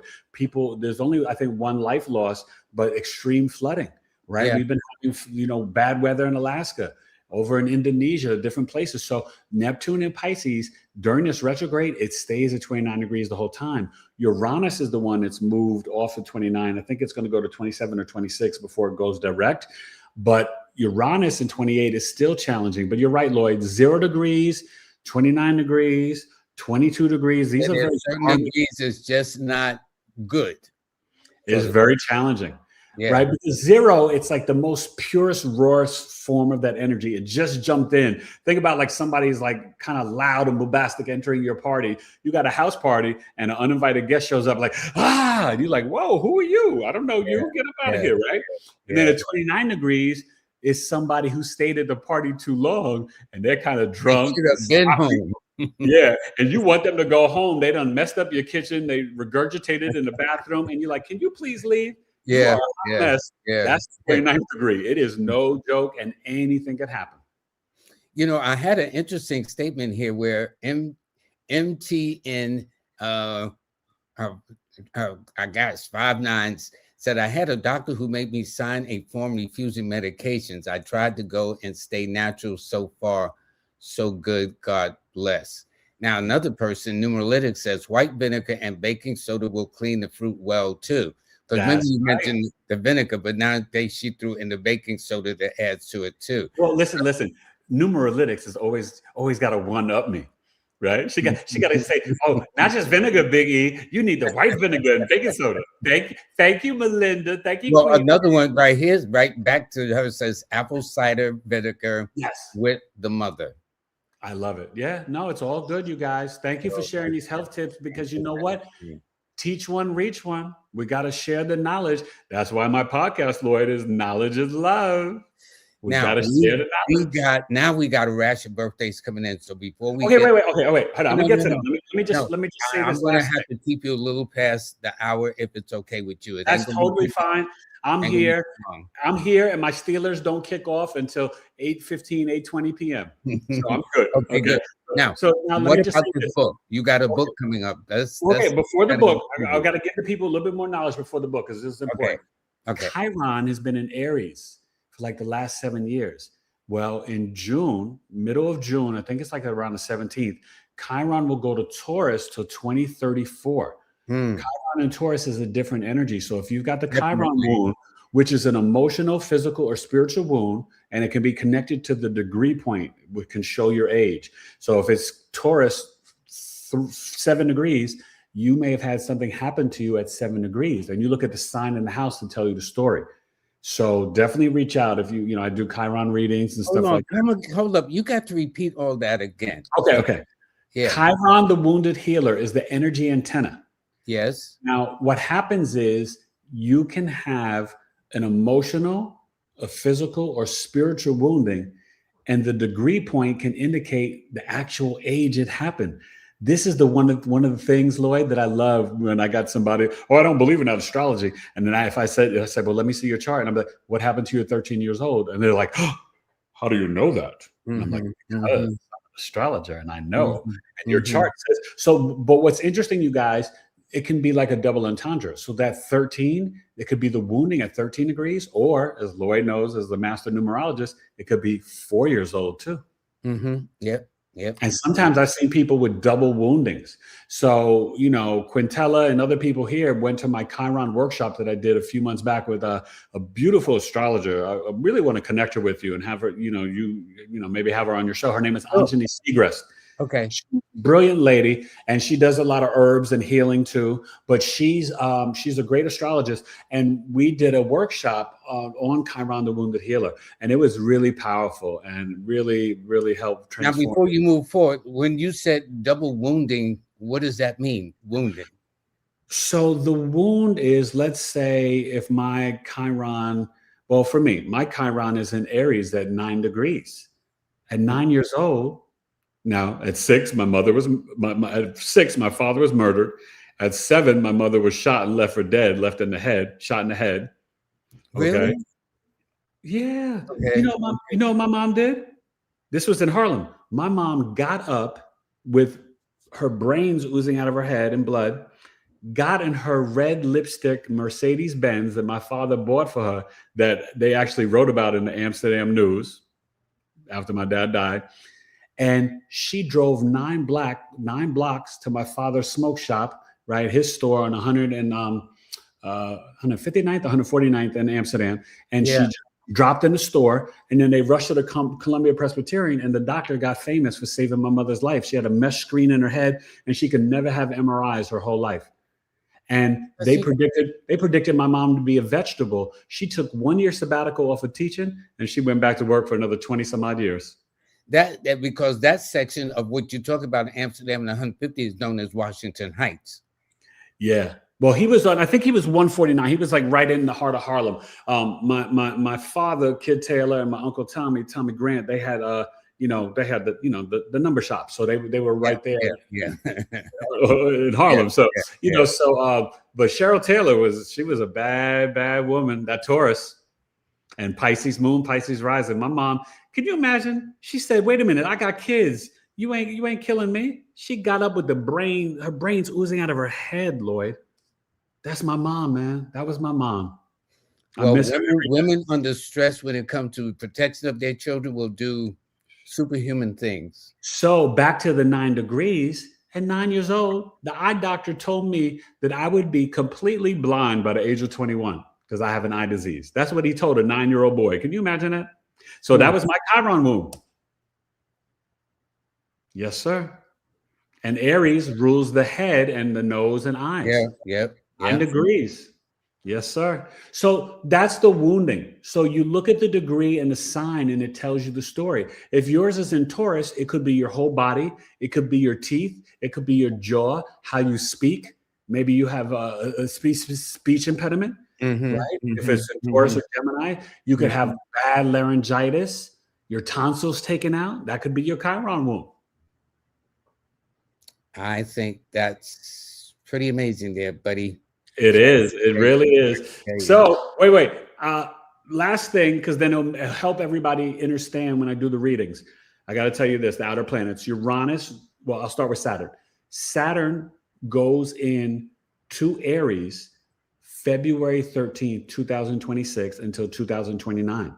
[SPEAKER 2] There's only, I think, 1 life lost, but extreme flooding, right? Yeah. We've been having, bad weather in Alaska. over in Indonesia, different places. So Neptune in Pisces, during this retrograde, it stays at 29 degrees the whole time. Uranus is the one that's moved off of 29. I think it's going to go to 27 or 26 before it goes direct. But Uranus in 28 is still challenging. But you're right, Lloyd, 0 degrees, 29 degrees, 22 degrees. These are very
[SPEAKER 1] certain degrees is just not good.
[SPEAKER 2] It's very challenging. Yeah. Right? Because 0, it's like the most purest, rawest form of that energy. It just jumped in. Think about like somebody's like kind of loud and bombastic entering your party. You got a house party and an uninvited guest shows up like, and you're like, whoa, who are you? I don't know you. Get up out of here, right? And then at 29 degrees is somebody who stayed at the party too long and they're kind of drunk.
[SPEAKER 1] Been home.
[SPEAKER 2] Yeah, and you want them to go home. They done messed up your kitchen. They regurgitated in the bathroom, and you're like, "Can you please leave?"
[SPEAKER 1] Yeah,
[SPEAKER 2] That's the 29th degree. It is no joke, and anything could happen.
[SPEAKER 1] You know, I had an interesting statement here where MTN, I guess 59s said, I had a doctor who made me sign a form refusing medications. I tried to go and stay natural. So far, so good. God bless. Now, another person, Numeralytics, says white vinegar and baking soda will clean the fruit well, too. Because maybe you mentioned the vinegar, but now she threw in the baking soda that adds to it, too.
[SPEAKER 2] Well, listen. Numeralytics has always got to one-up me. Right? She got to say, oh, not just vinegar, Big E. You need the white vinegar and baking soda. Thank you, Melinda. Thank you.
[SPEAKER 1] Well, Queen. Another one right here, right back to her, says apple cider vinegar with the mother.
[SPEAKER 2] I love it. Yeah, no, it's all good, you guys. Thank you for sharing these health tips, because you know what? Teach one, reach one. We got to share the knowledge. That's why my podcast, Lloyd, is Knowledge is Love. We got to share the knowledge.
[SPEAKER 1] We got a rash of birthdays coming in. So before we
[SPEAKER 2] wait. Hold on. I'm gonna get to them. Let me just say this.
[SPEAKER 1] I'm gonna have to keep you a little past the hour if it's okay with you.
[SPEAKER 2] That's totally fine. I'm here, and my Steelers don't kick off until 8:15, 8:20 p.m. So I'm good.
[SPEAKER 1] Okay, good. Now what about the book? You got a book coming up.
[SPEAKER 2] Before the book, I've got to give the people a little bit more knowledge before the book, because this is important.
[SPEAKER 1] Okay.
[SPEAKER 2] Chiron has been in Aries for like the last 7 years. Well, in June, middle of June, I think it's like around the 17th, Chiron will go to Taurus till 2034. Chiron and Taurus is a different energy. So if you've got the Chiron wound, which is an emotional, physical, or spiritual wound, and it can be connected to the degree point, which can show your age. So if it's Taurus 7 degrees, you may have had something happen to you at 7 degrees. And you look at the sign in the house to tell you the story. So definitely reach out if I do Chiron readings and stuff like that.
[SPEAKER 1] Hold up. You got to repeat all that again.
[SPEAKER 2] Okay. Yeah. Chiron, the wounded healer, is the energy antenna.
[SPEAKER 1] Yes.
[SPEAKER 2] Now, what happens is you can have an emotional, a physical, or spiritual wounding, and the degree point can indicate the actual age it happened. This is one of the things, Lloyd, that I love when I got somebody, I don't believe in that astrology. And then I said, well, let me see your chart. And I'm like, what happened to you at 13 years old? And they're like, oh, how do you know that? And I'm like, because I'm an astrologer and I know. And your chart says, but what's interesting, you guys, it can be like a double entendre. So that 13, it could be the wounding at 13 degrees, or as Lloyd knows, as the master numerologist, it could be 4 years old too.
[SPEAKER 1] Yep.
[SPEAKER 2] And sometimes I've seen people with double woundings. So, Quintella and other people here went to my Chiron workshop that I did a few months back with a beautiful astrologer. I really want to connect her with you and have her, maybe have her on your show. Her name is Anjani Segrest.
[SPEAKER 1] Okay.
[SPEAKER 2] Brilliant lady, and she does a lot of herbs and healing too, but she's a great astrologist, and we did a workshop on Chiron the Wounded Healer, and it was really powerful and really, really helped transform.
[SPEAKER 1] Now, before you move forward, when you said double wounding, what does that mean, wounded?
[SPEAKER 2] So the wound is, let's say if my Chiron, well, for me, my Chiron is in Aries at 9 degrees. At 9 years old, now, at 6, my father was murdered. At 7, my mother was shot and left for dead, shot in the head. Okay.
[SPEAKER 1] Really?
[SPEAKER 2] Yeah. Okay. You know what my mom did? This was in Harlem. My mom got up with her brains oozing out of her head and blood, got in her red lipstick Mercedes-Benz that my father bought for her, that they actually wrote about in the Amsterdam News. after my dad died. And she drove 9 blocks to my father's smoke shop, right? His store on 159th, 149th in Amsterdam. And she dropped in the store, and then they rushed to the Columbia Presbyterian, and the doctor got famous for saving my mother's life. She had a mesh screen in her head, and she could never have MRIs her whole life. And they predicted my mom to be a vegetable. She took 1 year sabbatical off of teaching, and she went back to work for another 20 some odd years.
[SPEAKER 1] That because that section of what you talk about in Amsterdam in the 150 is known as Washington Heights.
[SPEAKER 2] Yeah. Well, he was on, I think he was 149. He was like right in the heart of Harlem. My father, Kid Taylor, and my uncle Tommy Grant, they had the number shop. So they were right there in Harlem. But Cheryl Taylor she was a bad woman, that Taurus, and Pisces moon, Pisces rising. My mom, can you imagine? She said, wait a minute, I got kids. You ain't killing me. She got up with her brains oozing out of her head, Lloyd. That's my mom, man. That was my mom.
[SPEAKER 1] Well, women under stress when it comes to protection of their children will do superhuman things.
[SPEAKER 2] So back to the 9 degrees. At 9 years old, the eye doctor told me that I would be completely blind by the age of 21 because I have an eye disease. That's what he told a 9-year-old boy. Can you imagine that? So that was my Chiron womb. Yes, sir. And Aries rules the head and the nose and eyes.
[SPEAKER 1] Yep.
[SPEAKER 2] 9 degrees. Yes, sir. So that's the wounding. So you look at the degree and the sign, and it tells you the story. If yours is in Taurus, it could be your whole body. It could be your teeth. It could be your jaw, how you speak. Maybe you have a speech impediment, right? If it's in Taurus or Gemini, you could have bad laryngitis, your tonsils taken out. That could be your Chiron wound.
[SPEAKER 1] I think that's pretty amazing there, buddy.
[SPEAKER 2] It is. It really is. So wait. Last thing, because then it'll help everybody understand when I do the readings. I got to tell you this, the outer planets, Uranus. Well, I'll start with Saturn. Saturn goes in to Aries February 13th, 2026 until 2029.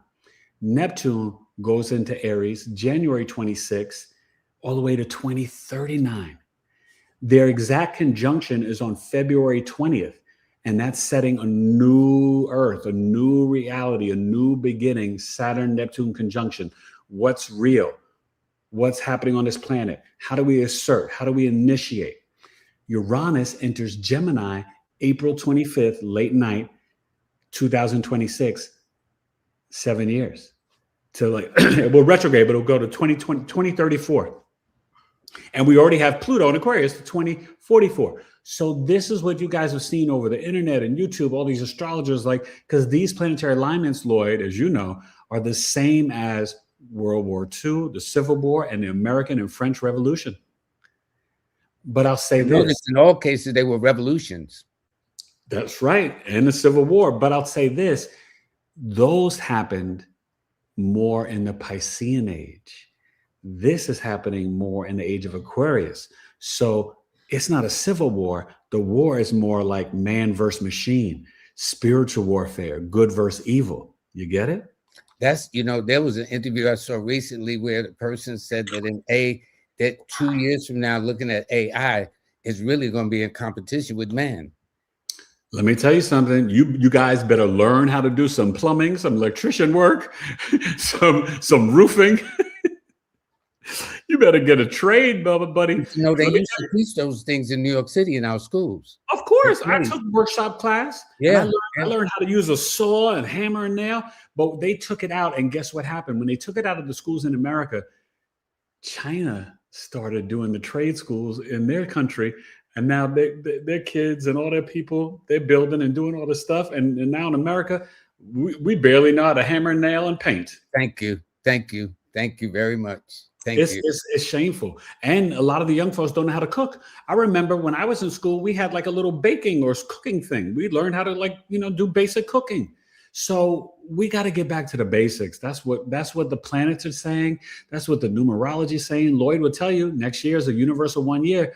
[SPEAKER 2] Neptune goes into Aries January 26th all the way to 2039. Their exact conjunction is on February 20th. And that's setting a new Earth, a new reality, a new beginning, Saturn-Neptune conjunction. What's real? What's happening on this planet? How do we assert? How do we initiate? Uranus enters Gemini April 25th, late night, 2026, 7 years. So it will retrograde, but it'll go to 2034. And we already have Pluto in Aquarius to 2044. So this is what you guys have seen over the internet and YouTube, all these astrologers, because these planetary alignments, Lloyd, as you know, are the same as World War II, the Civil War, and the American and French Revolution. But I'll say this.
[SPEAKER 1] In all cases, they were revolutions.
[SPEAKER 2] That's right. And the Civil War. But I'll say this. Those happened more in the Piscean age. This is happening more in the age of Aquarius. So it's not a civil war. The war is more like man versus machine, spiritual warfare, good versus evil. You get it?
[SPEAKER 1] There was an interview I saw recently where the person said that that 2 years from now, looking at AI is really going to be in competition with man.
[SPEAKER 2] Let me tell you something. You guys better learn how to do some plumbing, some electrician work, some roofing. You better get a trade, buddy.
[SPEAKER 1] They used to teach those things in New York City in our schools.
[SPEAKER 2] Of course. I took workshop class. Yeah. I learned how to use a saw and hammer and nail, but they took it out. And guess what happened? When they took it out of the schools in America, China started doing the trade schools in their country. And now their kids and all their people, they're building and doing all this stuff. And now in America, we barely know how to hammer, nail, and paint.
[SPEAKER 1] Thank you very much.
[SPEAKER 2] It's shameful. And a lot of the young folks don't know how to cook. I remember when I was in school, we had like a little baking or cooking thing. We learned how to do basic cooking. So we got to get back to the basics. That's what the planets are saying. That's what the numerology is saying. Lloyd will tell you next year is a universal 1 year.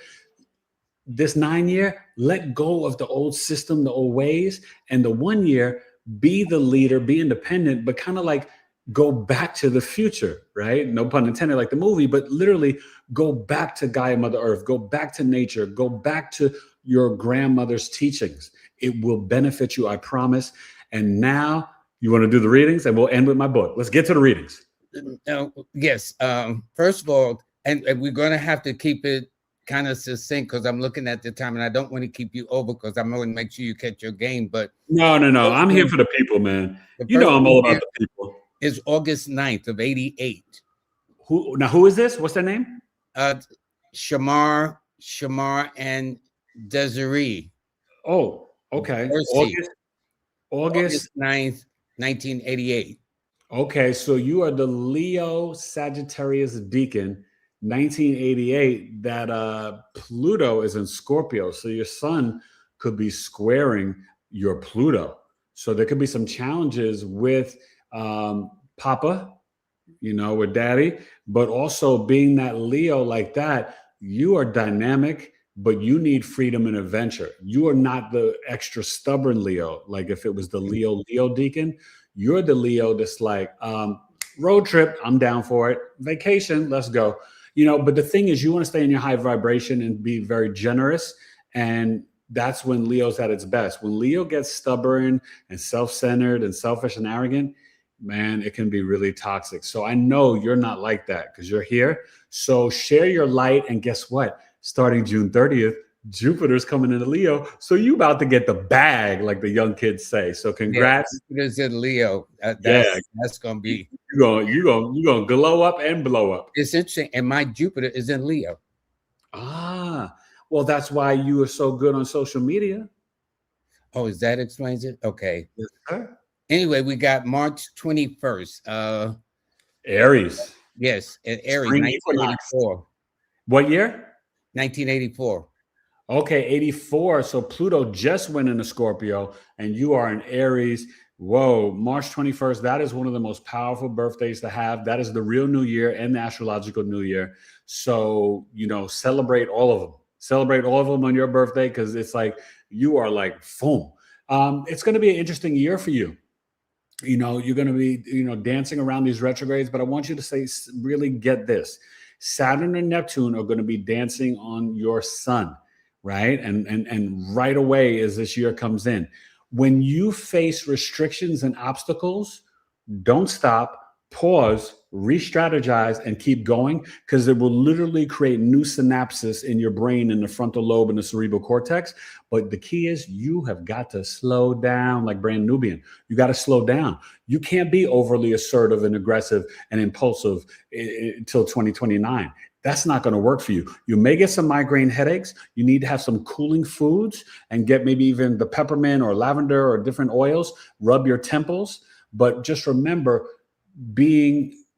[SPEAKER 2] This 9 year, let go of the old system, the old ways. And the 1 year, be the leader, be independent, but kind of like go back to the future, right? No pun intended, like the movie, but literally go back to Gaia Mother Earth, go back to nature, go back to your grandmother's teachings. It will benefit you, I promise. And now you want to do the readings, and we'll end with my book. Let's get to the readings.
[SPEAKER 1] Yes. First of all, and we're going to have to keep it kind of succinct because I'm looking at the time and I don't want to keep you over because I'm going to make sure you catch your game. But
[SPEAKER 2] no. I'm here for the people, man. You know I'm all about the people.
[SPEAKER 1] It's August 9th of 88.
[SPEAKER 2] Who is this? What's their name?
[SPEAKER 1] Shamar and Desiree.
[SPEAKER 2] Oh, okay. August
[SPEAKER 1] 9th, 1988.
[SPEAKER 2] Okay, so you are the Leo Sagittarius Deacon, 1988. That Pluto is in Scorpio, so your sun could be squaring your Pluto. So there could be some challenges with Papa, with Daddy, but also being that Leo like that, you are dynamic, but you need freedom and adventure. You are not the extra stubborn Leo. Like if it was the Leo Deacon, you're the Leo that's like, road trip, I'm down for it. Vacation, let's go. But the thing is, you want to stay in your high vibration and be very generous. And that's when Leo's at its best. When Leo gets stubborn and self-centered and selfish and arrogant, man, it can be really toxic. So I know you're not like that because you're here. So share your light. And guess what? Starting June 30th, Jupiter's coming into Leo. So you about to get the bag, like the young kids say. So congrats.
[SPEAKER 1] Yeah, Jupiter's in Leo. That's going to be.
[SPEAKER 2] You're gonna glow up and blow up.
[SPEAKER 1] It's interesting. And my Jupiter is in Leo.
[SPEAKER 2] Well, that's why you are so good on social media.
[SPEAKER 1] Oh, is that explains it? Okay.
[SPEAKER 2] Yes, sir.
[SPEAKER 1] Anyway, we got March 21st.
[SPEAKER 2] Aries.
[SPEAKER 1] Yes, Aries, 1984.
[SPEAKER 2] What year?
[SPEAKER 1] 1984.
[SPEAKER 2] Okay, 84. So Pluto just went into Scorpio and you are in Aries. Whoa, March 21st. That is one of the most powerful birthdays to have. That is the real new year and the astrological new year. So, celebrate all of them. Celebrate all of them on your birthday because it's like you are like, boom. It's going to be an interesting year for you. You're going to be, dancing around these retrogrades, but I want you to really get this. Saturn and Neptune are going to be dancing on your sun, right? And right away as this year comes in, when you face restrictions and obstacles, don't stop, pause, re-strategize, and keep going because it will literally create new synapses in your brain in the frontal lobe and the cerebral cortex. But the key is you have got to slow down like Brand Nubian. You got to slow down. You can't be overly assertive and aggressive and impulsive until 2029. That's not going to work for you. You may get some migraine headaches. You need to have some cooling foods and get maybe even the peppermint or lavender or different oils, rub your temples. But just remember,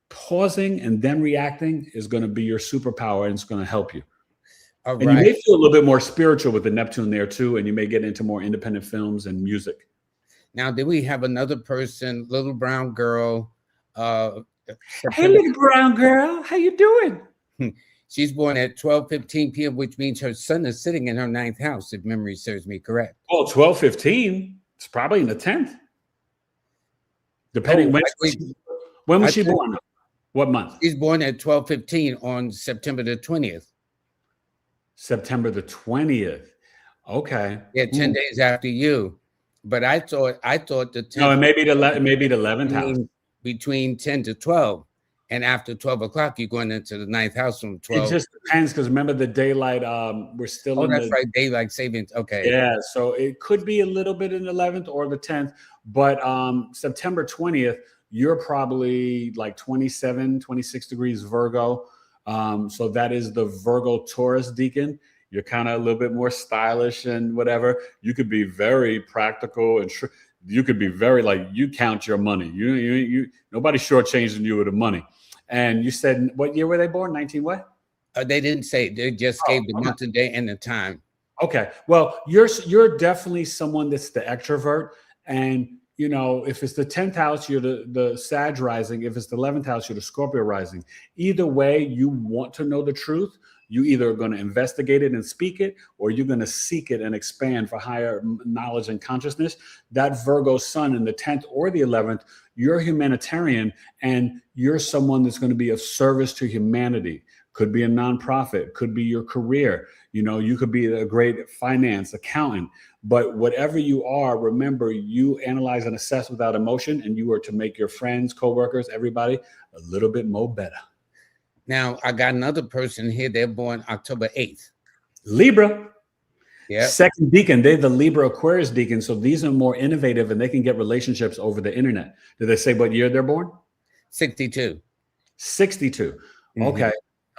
[SPEAKER 2] pausing and then reacting is going to be your superpower and it's going to help you.
[SPEAKER 1] All right.
[SPEAKER 2] And you may feel a little bit more spiritual with the Neptune there too, and you may get into more independent films and music.
[SPEAKER 1] Now, did we have another person, little brown girl?
[SPEAKER 2] Hey, little brown girl, how you doing?
[SPEAKER 1] She's born at 12:15 p.m., which means her sun is sitting in her 9th house, if memory serves me correct.
[SPEAKER 2] Oh, 12:15. It's probably in the 10th. Depending when was she born? What month?
[SPEAKER 1] She's born at 12:15 on September the 20th.
[SPEAKER 2] September the 20th. Okay.
[SPEAKER 1] Yeah, 10 days after you. But I thought the 10th.
[SPEAKER 2] No, it may be the 11th house.
[SPEAKER 1] Between 10 to 12. And after 12 o'clock, you're going into the 9th house from 12.
[SPEAKER 2] It just depends because remember the daylight, we're still in
[SPEAKER 1] that's right, daylight savings. Okay.
[SPEAKER 2] Yeah, so it could be a little bit in the 11th or the 10th, but September 20th, you're probably like 27, 26 degrees Virgo. So that is the Virgo Taurus Deacon. You're kind of a little bit more stylish and whatever. You could be very practical and you could be very like you count your money. You nobody's shortchanging you with the money. And you said what year were they born? 19 what?
[SPEAKER 1] They didn't say. They just gave the month and day and the time.
[SPEAKER 2] Okay. Well, you're definitely someone that's the extrovert. And, if it's the 10th house, you're the Sag rising. If it's the 11th house, you're the Scorpio rising. Either way, you want to know the truth. You either are going to investigate it and speak it, or you're going to seek it and expand for higher knowledge and consciousness. That Virgo sun in the 10th or the 11th, you're a humanitarian, and you're someone that's going to be of service to humanity. Could be a nonprofit, could be your career. You could be a great finance accountant, but whatever you are, remember, you analyze and assess without emotion, and you are to make your friends, coworkers, everybody a little bit more better.
[SPEAKER 1] Now, I got another person here. They're born October 8th.
[SPEAKER 2] Libra.
[SPEAKER 1] Yeah.
[SPEAKER 2] Second deacon, they're the Libra Aquarius deacon. So these are more innovative, and they can get relationships over the internet. Did they say what year they're born?
[SPEAKER 1] 62.
[SPEAKER 2] 62. Mm-hmm.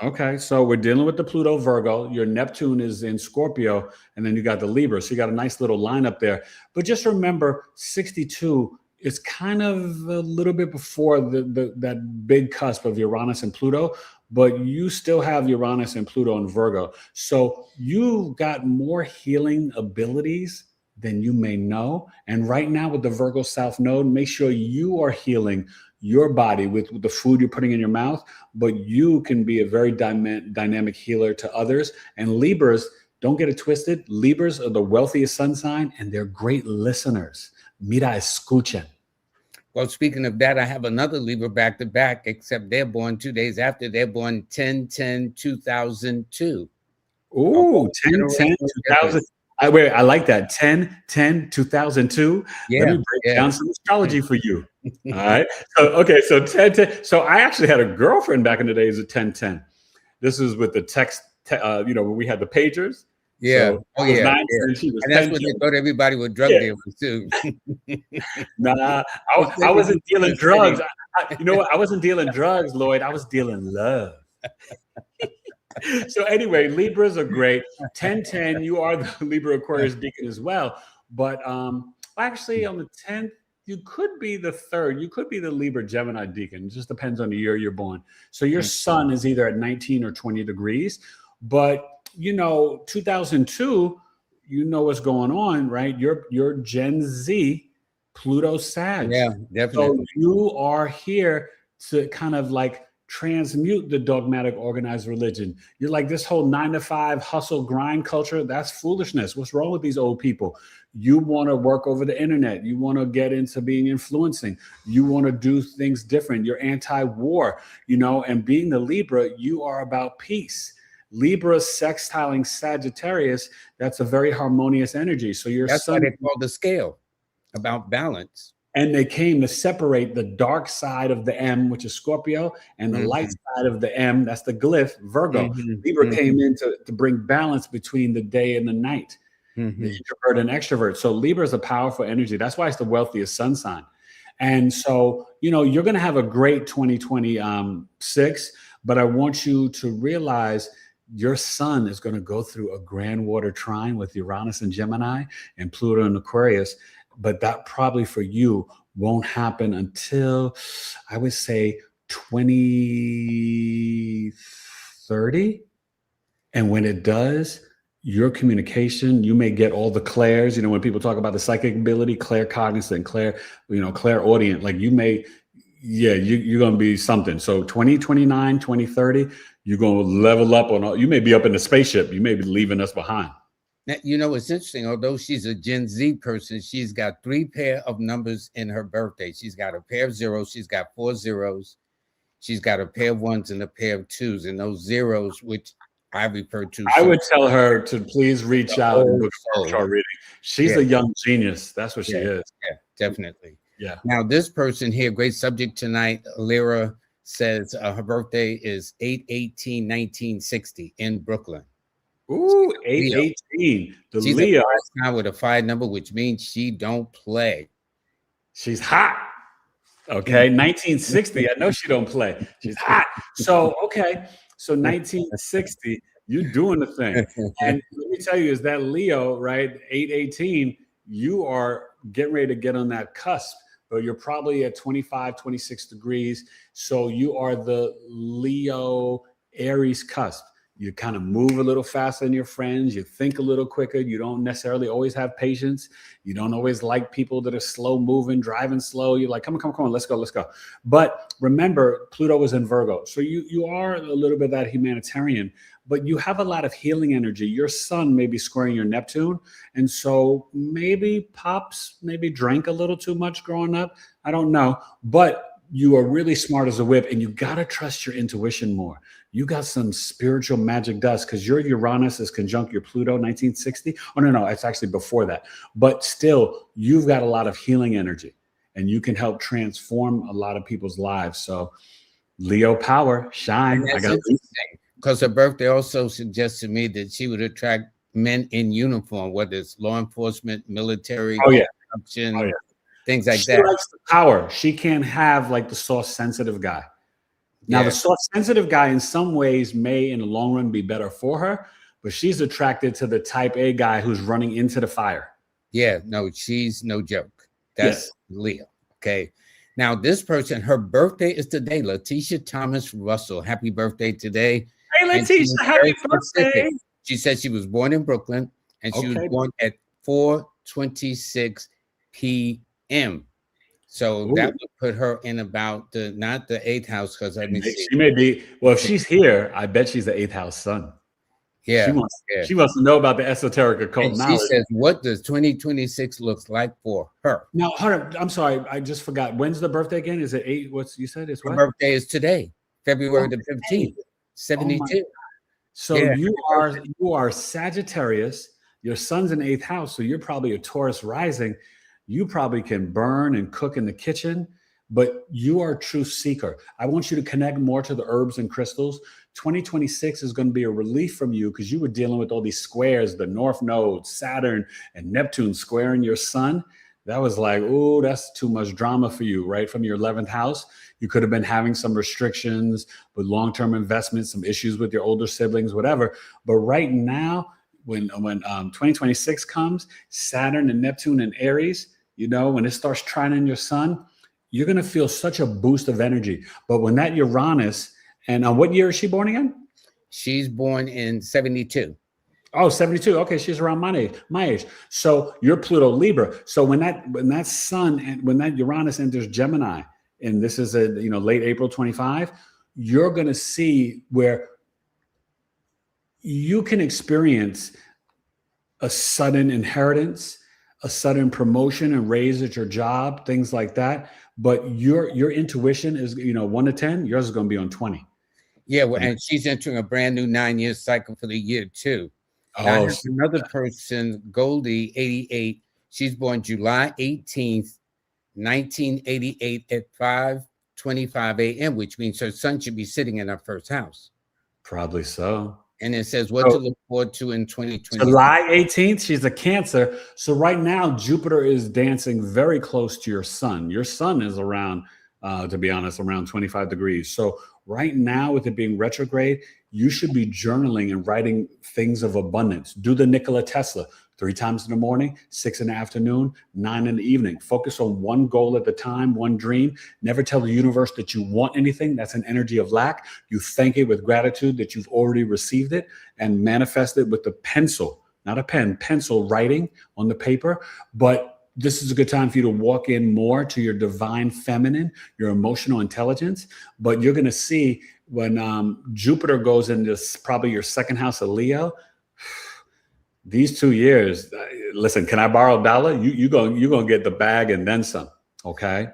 [SPEAKER 2] Okay. So we're dealing with the Pluto Virgo. Your Neptune is in Scorpio, and then you got the Libra. So you got a nice little lineup there. But just remember, 62 is kind of a little bit before that big cusp of Uranus and Pluto, but you still have Uranus and Pluto and Virgo. So you've got more healing abilities than you may know. And right now with the Virgo South Node, make sure you are healing your body with the food you're putting in your mouth, but you can be a very dynamic healer to others. And Libras, don't get it twisted. Libras are the wealthiest sun sign, and they're great listeners. Mira, escuchen.
[SPEAKER 1] Well, speaking of that, I have another Libra back to back, except they're born 2 days after. They're born 10/10/2002.
[SPEAKER 2] Ooh, 10/10/2000. Wait, I like that. 10/10/2002.
[SPEAKER 1] Yeah,
[SPEAKER 2] let me break down some astrology for you. All right. So 10/10. So I actually had a girlfriend back in the days of 10/10. This is with the text, when we had the pagers.
[SPEAKER 1] Yeah.
[SPEAKER 2] So and
[SPEAKER 1] that's what they thought everybody was drug dealers too.
[SPEAKER 2] Nah, I wasn't dealing drugs. I wasn't dealing drugs, Lloyd. I was dealing love. So anyway, Libras are great. 10/10, you are the Libra Aquarius deacon as well. But actually on the 10th, you could be the 3rd. You could be the Libra Gemini deacon. It just depends on the year you're born. So your sun is either at 19 or 20 degrees. But 2002, you know what's going on, right? You're Gen Z, Pluto Sag.
[SPEAKER 1] Yeah, definitely.
[SPEAKER 2] So you are here to kind of like transmute the dogmatic organized religion. You're like, this whole 9-to-5 hustle grind culture, that's foolishness. What's wrong with these old people? You want to work over the internet. You want to get into being influencing. You want to do things different. You're anti-war, and being the Libra, you are about peace. Libra sextiling Sagittarius, that's a very harmonious energy. So
[SPEAKER 1] that's why they call the scale, about balance.
[SPEAKER 2] And they came to separate the dark side of the M, which is Scorpio, and the light side of the M, that's the glyph, Virgo. Libra came in to bring balance between the day and the night, the introvert and extrovert. So Libra is a powerful energy. That's why it's the wealthiest sun sign. And so, you're going to have a great 2026, but I want you to realize your sun is going to go through a grand water trine with Uranus and Gemini and Pluto and Aquarius. But that probably for you won't happen until, I would say, 2030. And when it does, your communication, you may get all the clairs. When people talk about the psychic ability, claircognizant, clairaudient, like you may, you're going to be something. So 2029, 2030, you're going to level up you may be up in the spaceship. You may be leaving us behind.
[SPEAKER 1] Now, it's interesting. Although she's a Gen Z person, she's got 3 pair of numbers in her birthday. She's got a pair of zeros. She's got 4 zeros. She's got a pair of 1s and a pair of 2s. And those zeros, which I refer to.
[SPEAKER 2] I would tell her to please reach out and book a chart reading. She's a young genius. That's what she is.
[SPEAKER 1] Yeah, definitely.
[SPEAKER 2] Yeah.
[SPEAKER 1] Now, this person here, great subject tonight. Lyra says her birthday is 8/18/1960 in Brooklyn.
[SPEAKER 2] Ooh, 8/18. The
[SPEAKER 1] She's
[SPEAKER 2] Leo.
[SPEAKER 1] now with a 5 number, which means she don't play.
[SPEAKER 2] She's hot. Okay, 1960. I know she don't play. She's hot. So 1960, you're doing the thing. And let me tell you, is that Leo, right? 8/18, you are getting ready to get on that cusp, but you're probably at 25, 26 degrees. So you are the Leo Aries cusp. You kind of move a little faster than your friends. You think a little quicker. You don't necessarily always have patience. You don't always like people that are slow moving, driving slow. You're like, come on, let's go. But remember, Pluto is in Virgo. So you are a little bit that humanitarian, but you have a lot of healing energy. Your sun may be squaring your Neptune. And so maybe Pops maybe drank a little too much growing up. I don't know. But you are really smart as a whip, and you got to trust your intuition more. You got some spiritual magic dust because your Uranus is conjunct your Pluto 1960. Oh, no, it's actually before that. But still, you've got a lot of healing energy, and you can help transform a lot of people's lives. So Leo power, shine.
[SPEAKER 1] I got interesting because her birthday also suggests to me that she would attract men in uniform, whether it's law enforcement, military, corruption, things like that.
[SPEAKER 2] She likes the power. She can't have like the soft, sensitive guy. Now, the soft, sensitive guy in some ways may in the long run be better for her, but she's attracted to the type A guy who's running into the fire.
[SPEAKER 1] Yeah, no, she's no joke. That's Leo. Okay. Now, this person, her birthday is today. Letitia Thomas Russell. Happy birthday today.
[SPEAKER 2] Hey, Letitia, happy birthday.
[SPEAKER 1] She said she was born in Brooklyn, and she was born at 4:26 p.m. So that would put her in about not the 8th house, because
[SPEAKER 2] she may be. Well, if she's here, I bet she's the 8th house sun.
[SPEAKER 1] Yeah,
[SPEAKER 2] she wants to know about the esoteric occult
[SPEAKER 1] and
[SPEAKER 2] knowledge.
[SPEAKER 1] She says, "What does 2026 looks like for her?"
[SPEAKER 2] Now, hold on. I'm sorry, I just forgot. When's the birthday again? Is it 8? What's you said? It's what?
[SPEAKER 1] Her birthday is today, February the 15th, 72.
[SPEAKER 2] So you are Sagittarius. Your sun's in 8th house, so you're probably a Taurus rising. You probably can burn and cook in the kitchen, but you are a truth seeker. I want you to connect more to the herbs and crystals. 2026 is going to be a relief from you because you were dealing with all these squares, the North Node, Saturn, and Neptune squaring your sun. That was like, oh, that's too much drama for you, right? From your 11th house. You could have been having some restrictions with long-term investments, some issues with your older siblings, whatever. But right now, when 2026 comes, Saturn and Neptune and Aries, you know, when it starts trining your sun, you're going to feel such a boost of energy. But when that Uranus, and what year is she born again?
[SPEAKER 1] She's born in 72.
[SPEAKER 2] Oh, 72. Okay, she's around my age. So you're Pluto Libra. So when that sun and when that Uranus enters Gemini, and this is late April 25, you're going to see where you can experience a sudden inheritance, a sudden promotion and raise at your job, things like that. But your intuition is, 1 to 10, yours is going to be on 20.
[SPEAKER 1] Yeah, well, and she's entering a brand new 9-year cycle for the year too. Now, another person, Goldie, 88. She's born July 18th, 1988 at 5:25 a.m., which means her sun should be sitting in her first house.
[SPEAKER 2] Probably so.
[SPEAKER 1] And it says what to look forward to in 2020.
[SPEAKER 2] July 18th, she's a Cancer. So right now, Jupiter is dancing very close to your sun. Your sun is around, to be honest, around 25 degrees. So right now, with it being retrograde, you should be journaling and writing things of abundance. Do the Nikola Tesla 3 times in the morning, 6 in the afternoon, 9 in the evening. Focus on one goal at a time, one dream. Never tell the universe that you want anything. That's an energy of lack. You thank it with gratitude that you've already received it, and manifest it with the pencil, not a pen, pencil writing on the paper. But this is a good time for you to walk in more to your divine feminine, your emotional intelligence. But you're going to see when Jupiter goes into probably your 2nd house of Leo, these 2 years, listen, can I borrow $1? You're going to get the bag and then some, okay?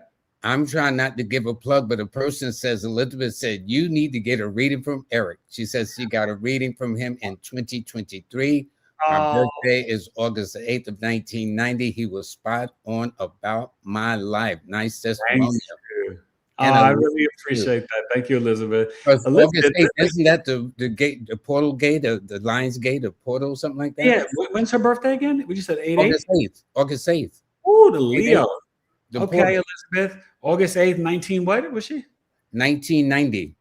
[SPEAKER 1] I'm trying not to give a plug, but a person says, Elizabeth said, you need to get a reading from Eric. She says she got a reading from him in 2023. My birthday is August 8th of 1990. He was spot on about my life. Nice testimonial.
[SPEAKER 2] And I really appreciate that. Thank you, Elizabeth.
[SPEAKER 1] August 8th, isn't that the gate, the portal gate, the Lions Gate, the portal, something like that?
[SPEAKER 2] Yeah. When's her birthday again? We just said 8/8?
[SPEAKER 1] August 8th. August 8th.
[SPEAKER 2] Oh, the Leo.
[SPEAKER 1] Okay,
[SPEAKER 2] portal. Elizabeth. August 8th, 19 what was she?
[SPEAKER 1] 1990.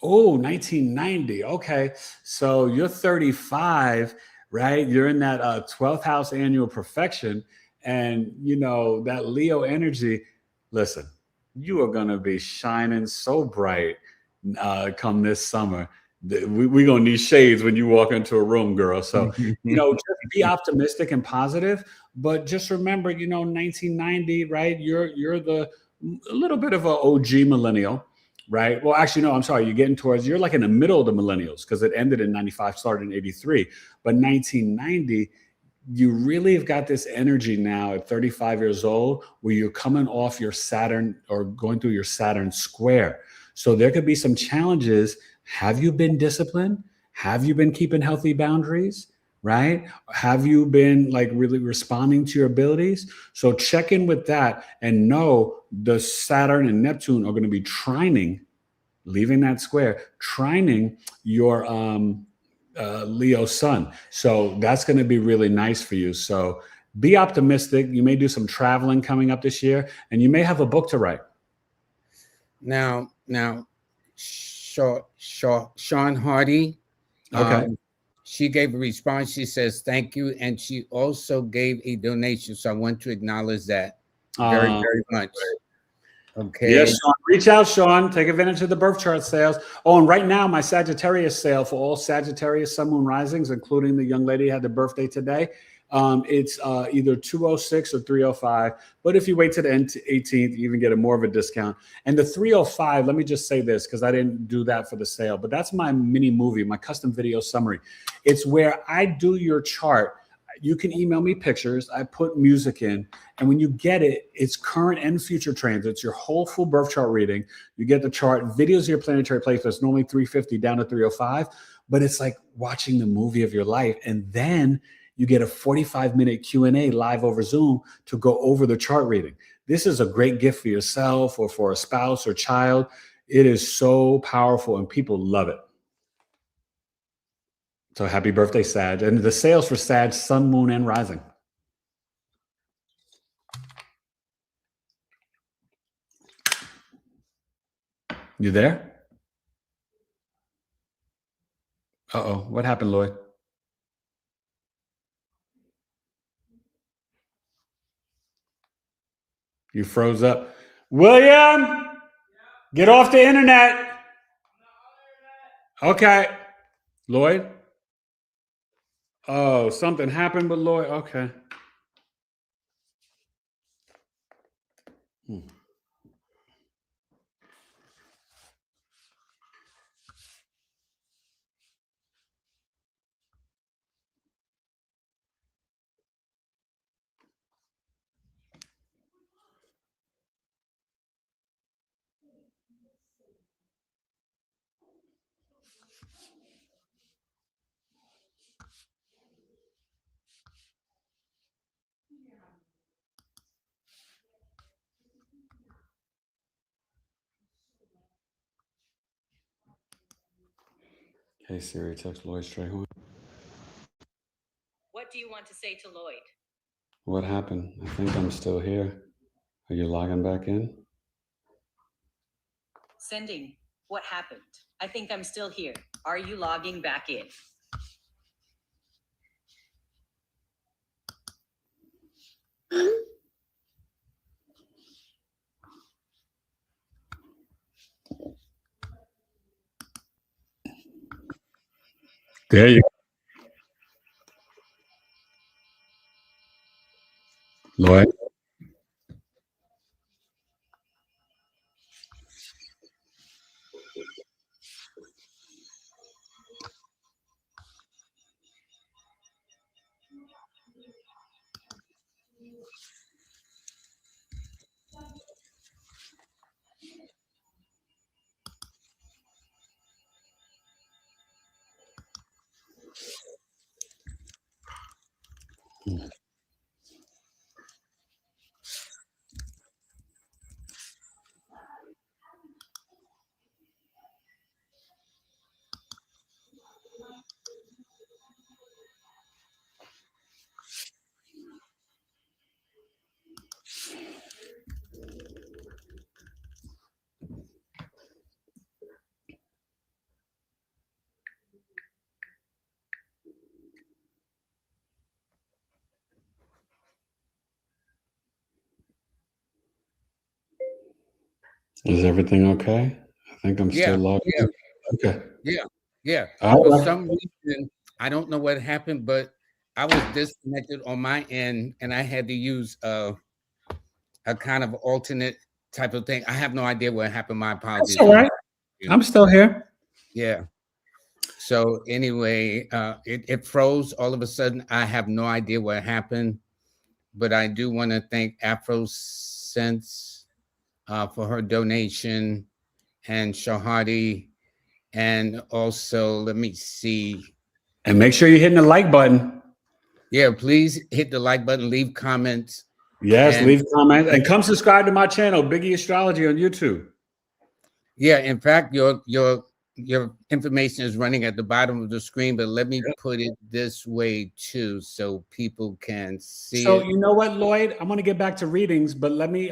[SPEAKER 2] Oh, 1990. Okay. So you're 35, right? You're in that 12th house annual perfection. And, that Leo energy, listen, you are going to be shining so bright come this summer. we're going to need shades when you walk into a room, girl. So, just be optimistic and positive, but just remember, 1990, right? You're a little bit of an OG millennial, right? Well, actually, no, I'm sorry. You're like in the middle of the millennials because it ended in 95, started in 83. But 1990, you really have got this energy now at 35 years old where you're coming off your Saturn or going through your Saturn square. So there could be some challenges. Have you been disciplined? Have you been keeping healthy boundaries? Right? Have you been like really responding to your abilities? So check in with that and know the Saturn and Neptune are going to be trining, leaving that square, trining your Leo sun. So that's going to be really nice for you. So be optimistic. You may do some traveling coming up this year, and you may have a book to write.
[SPEAKER 1] Now, Sean Hardy.
[SPEAKER 2] Okay.
[SPEAKER 1] She gave a response. She says, thank you. And she also gave a donation. So I want to acknowledge that very, very much. Okay.
[SPEAKER 2] Yes, Sean. Reach out, Sean. Take advantage of the birth chart sales. Oh, and right now, my Sagittarius sale for all Sagittarius Sun Moon Risings, including the young lady who had the birthday today, it's either 206 or 305. But if you wait to the 18th, you even get more of a discount. And the 305, let me just say this because I didn't do that for the sale, but that's my mini movie, my custom video summary. It's where I do your chart. You can email me pictures. I put music in. And when you get it, it's current and future transits, your whole full birth chart reading. You get the chart, videos of your planetary placements, normally 350 down to 305. But it's like watching the movie of your life. And then you get a 45-minute Q&A live over Zoom to go over the chart reading. This is a great gift for yourself or for a spouse or child. It is so powerful and people love it. So happy birthday, Sag. And the sales for Sag, Sun, Moon, and Rising. You there? Uh-oh. What happened, Lloyd? You froze up. William, get off the internet. Okay. Lloyd? Oh, something happened with Lloyd? Okay. Hey Siri, text Lloyd Strayhorn.
[SPEAKER 3] What do you want to say to Lloyd?
[SPEAKER 2] What happened? I think I'm still here. Are you logging back in?
[SPEAKER 3] Sending. What happened? I think I'm still here. Are you logging back in?
[SPEAKER 2] There you go. Lloyd? Is everything okay? I think I'm still logged in. Okay.
[SPEAKER 1] Yeah. Yeah.
[SPEAKER 2] All
[SPEAKER 1] For
[SPEAKER 2] right.
[SPEAKER 1] some reason, I don't know what happened, but I was disconnected on my end, and I had to use a kind of alternate type of thing. I have no idea what happened. My
[SPEAKER 2] That's
[SPEAKER 1] apologies
[SPEAKER 2] all
[SPEAKER 1] for
[SPEAKER 2] right.
[SPEAKER 1] that.
[SPEAKER 2] I'm still here.
[SPEAKER 1] Yeah. So anyway, it froze all of a sudden. I have no idea what happened, but I do want to thank AfroSense for her donation, and Shahadi, and also let me see.
[SPEAKER 2] And make sure you're hitting the like button.
[SPEAKER 1] Yeah, please hit the like button, leave comments.
[SPEAKER 2] Yes,
[SPEAKER 1] And
[SPEAKER 2] leave comments and come subscribe to my channel, Biggie Astrology on YouTube.
[SPEAKER 1] yeah, in fact, your information is running at the bottom of the screen, but let me put it this way too, so people can see
[SPEAKER 2] So
[SPEAKER 1] it.
[SPEAKER 2] you know what, Lloyd? I'm going to get back to readings, but let me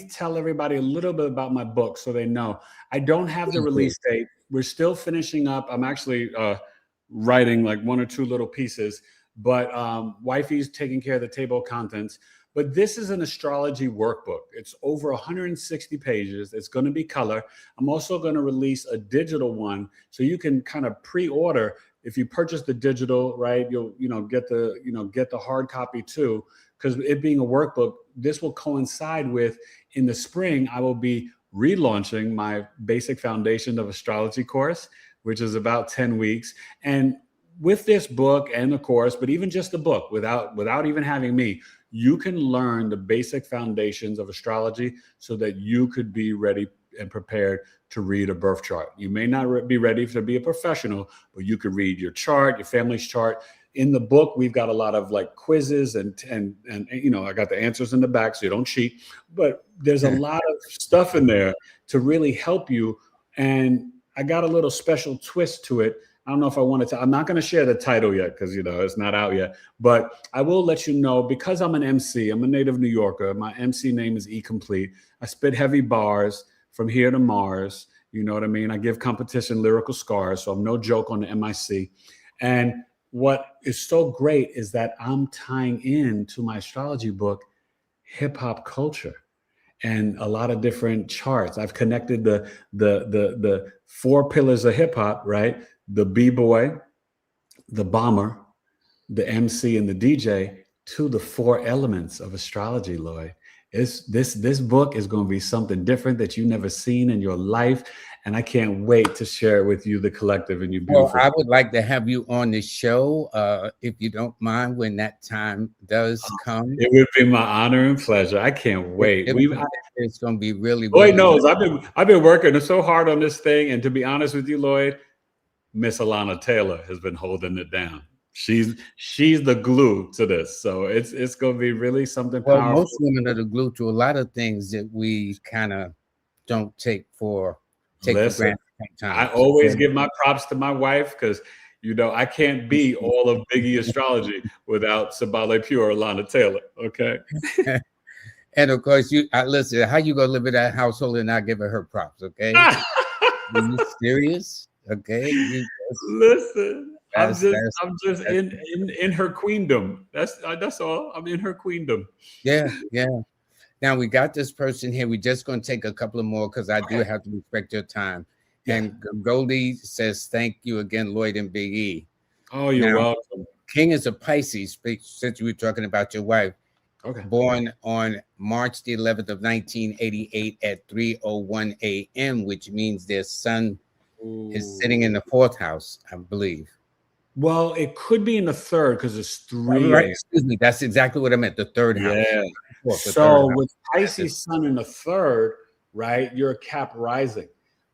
[SPEAKER 2] tell everybody a little bit about my book so they know. I don't have the release date. We're still finishing up. I'm actually writing like one or two little pieces, but wifey's taking care of the table of contents. But this is an astrology workbook. It's over 160 pages. It's going to be color. I'm also going to release a digital one so you can kind of pre-order. If you purchase the digital, right, you'll get the hard copy too, because it being a workbook, this will coincide with, in the spring, I will be relaunching my basic foundation of astrology course, which is about 10 weeks. And with this book and the course, but even just the book, without even having me, you can learn the basic foundations of astrology so that you could be ready and prepared to read a birth chart. You may not be ready to be a professional, but you could read your chart, your family's chart. In the book, we've got a lot of like quizzes and I got the answers in the back so you don't cheat. But there's a lot of stuff in there to really help you. And I got a little special twist to it. I don't know if I wanted to. I'm not going to share the title yet because it's not out yet. But I will let you know, because I'm an MC. I'm a native New Yorker. My MC name is E Complete. I spit heavy bars from here to Mars. You know what I mean? I give competition lyrical scars, so I'm no joke on the MIC. And what is so great is that I'm tying in to my astrology book hip hop culture and a lot of different charts. I've connected the four pillars of hip hop, right? The B-boy, the bomber, the MC, and the DJ to the four elements of astrology, Lloyd. This book is going to be something different that you've never seen in your life. And I can't wait to share it with you, the collective, and you beautiful.
[SPEAKER 1] Well, I would like to have you on the show, if you don't mind, when that time does come.
[SPEAKER 2] It would be my honor and pleasure. I can't wait.
[SPEAKER 1] It's going to be really.
[SPEAKER 2] Lloyd knows I've been working so hard on this thing, and to be honest with you, Lloyd, Miss Alana Taylor has been holding it down. She's the glue to this, so it's going to be really something powerful.
[SPEAKER 1] Most women are the glue to a lot of things that we kind of don't take for granted.
[SPEAKER 2] I always give my props to my wife because I can't be all of Biggie Astrology without Sabale Pure Alana Taylor. Okay.
[SPEAKER 1] And of course, listen. How you gonna live in that household and not giving her props? Okay. Are you serious? Okay.
[SPEAKER 2] Listen, I'm just in her queendom. That's all. I'm in her queendom.
[SPEAKER 1] Yeah. Now we got this person here. We're just going to take a couple of more because I do have to respect your time. Yeah. And Goldie says, "Thank you again, Lloyd and Big E."
[SPEAKER 2] Oh, you're welcome.
[SPEAKER 1] King is a Pisces. Since you were talking about your wife, born on March the 11th of 1988 at 3:01 a.m., which means their sun is sitting in the 4th house, I believe.
[SPEAKER 2] Well, it could be in the 3rd because it's 3.
[SPEAKER 1] Right. Excuse me. That's exactly what I meant. The 3rd house.
[SPEAKER 2] Yeah. So with Pisces sun in the 3rd, right, you're a Cap rising.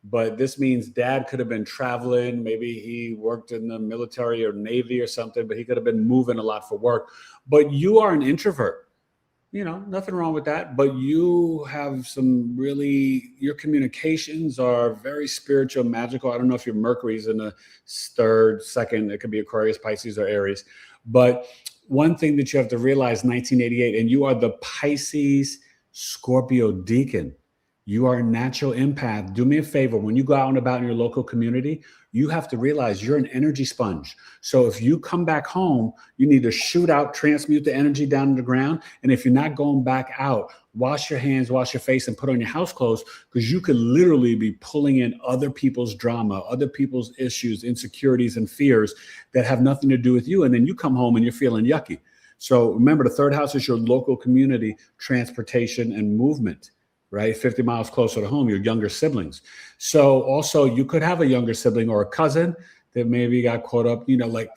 [SPEAKER 2] But this means dad could have been traveling. Maybe he worked in the military or Navy or something, but he could have been moving a lot for work. But you are an introvert. Nothing wrong with that. But you have your communications are very spiritual, magical. I don't know if your Mercury's in the 3rd, 2nd. It could be Aquarius, Pisces, or Aries. But one thing that you have to realize, 1988, and you are the Pisces Scorpio deacon. You are a natural empath. Do me a favor. When you go out and about in your local community, you have to realize you're an energy sponge. So if you come back home, you need to shoot out, transmute the energy down to the ground. And if you're not going back out, wash your hands, wash your face, and put on your house clothes, because you could literally be pulling in other people's drama, other people's issues, insecurities, and fears that have nothing to do with you. And then you come home and you're feeling yucky. So remember, the third house is your local community, transportation, and movement, right? 50 miles closer to home, your younger siblings. So also you could have a younger sibling or a cousin that maybe got caught up, like,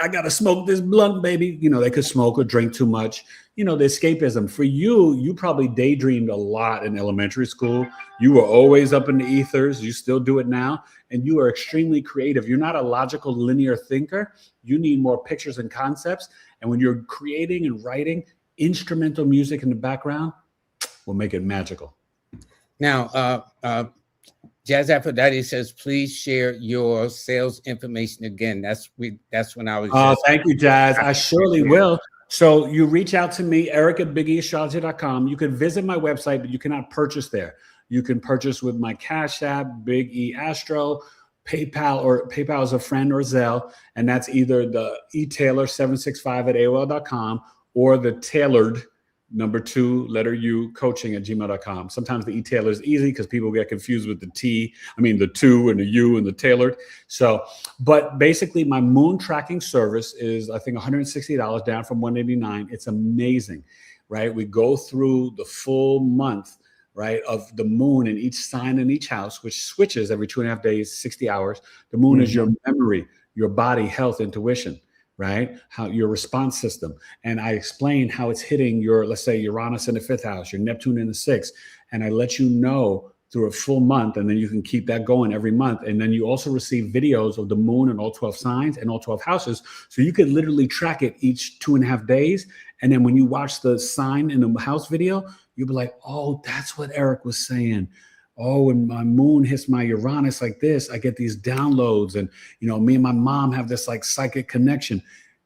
[SPEAKER 2] I got to smoke this blunt, baby. They could smoke or drink too much. The escapism. For you, you probably daydreamed a lot in elementary school. You were always up in the ethers. You still do it now. And you are extremely creative. You're not a logical, linear thinker. You need more pictures and concepts. And when you're creating and writing, instrumental music in the background will make it magical.
[SPEAKER 1] Now, Jazz Aphrodite says, please share your sales information again. That's when I was.
[SPEAKER 2] Oh, thank you, Jazz. I surely will. So you reach out to me, eric@BigEAstrology.com. You can visit my website, but you cannot purchase there. You can purchase with my Cash App, Big E Astro, PayPal, or PayPal is a friend, or Zelle. And that's either the etailor765@AOL.com or the tailored #2 coaching@gmail.com. Sometimes the e-tailer is easy because people get confused with the the 2 and the U and the tailored. So, but basically my moon tracking service is, I think, $160 down from $189. It's amazing, right? We go through the full month, right, of the moon in each sign in each house, which switches every 2.5 days, 60 hours. The moon is your memory, your body, health, intuition, right? How your response system. And I explain how it's hitting your, let's say, Uranus in the 5th house, your Neptune in the 6th. And I let you know through a full month, and then you can keep that going every month. And then you also receive videos of the moon and all 12 signs and all 12 houses. So you can literally track it each 2.5 days. And then when you watch the sign in the house video, you'll be like, oh, that's what Eric was saying. Oh, when my moon hits my Uranus like this, I get these downloads. And, me and my mom have this like psychic connection.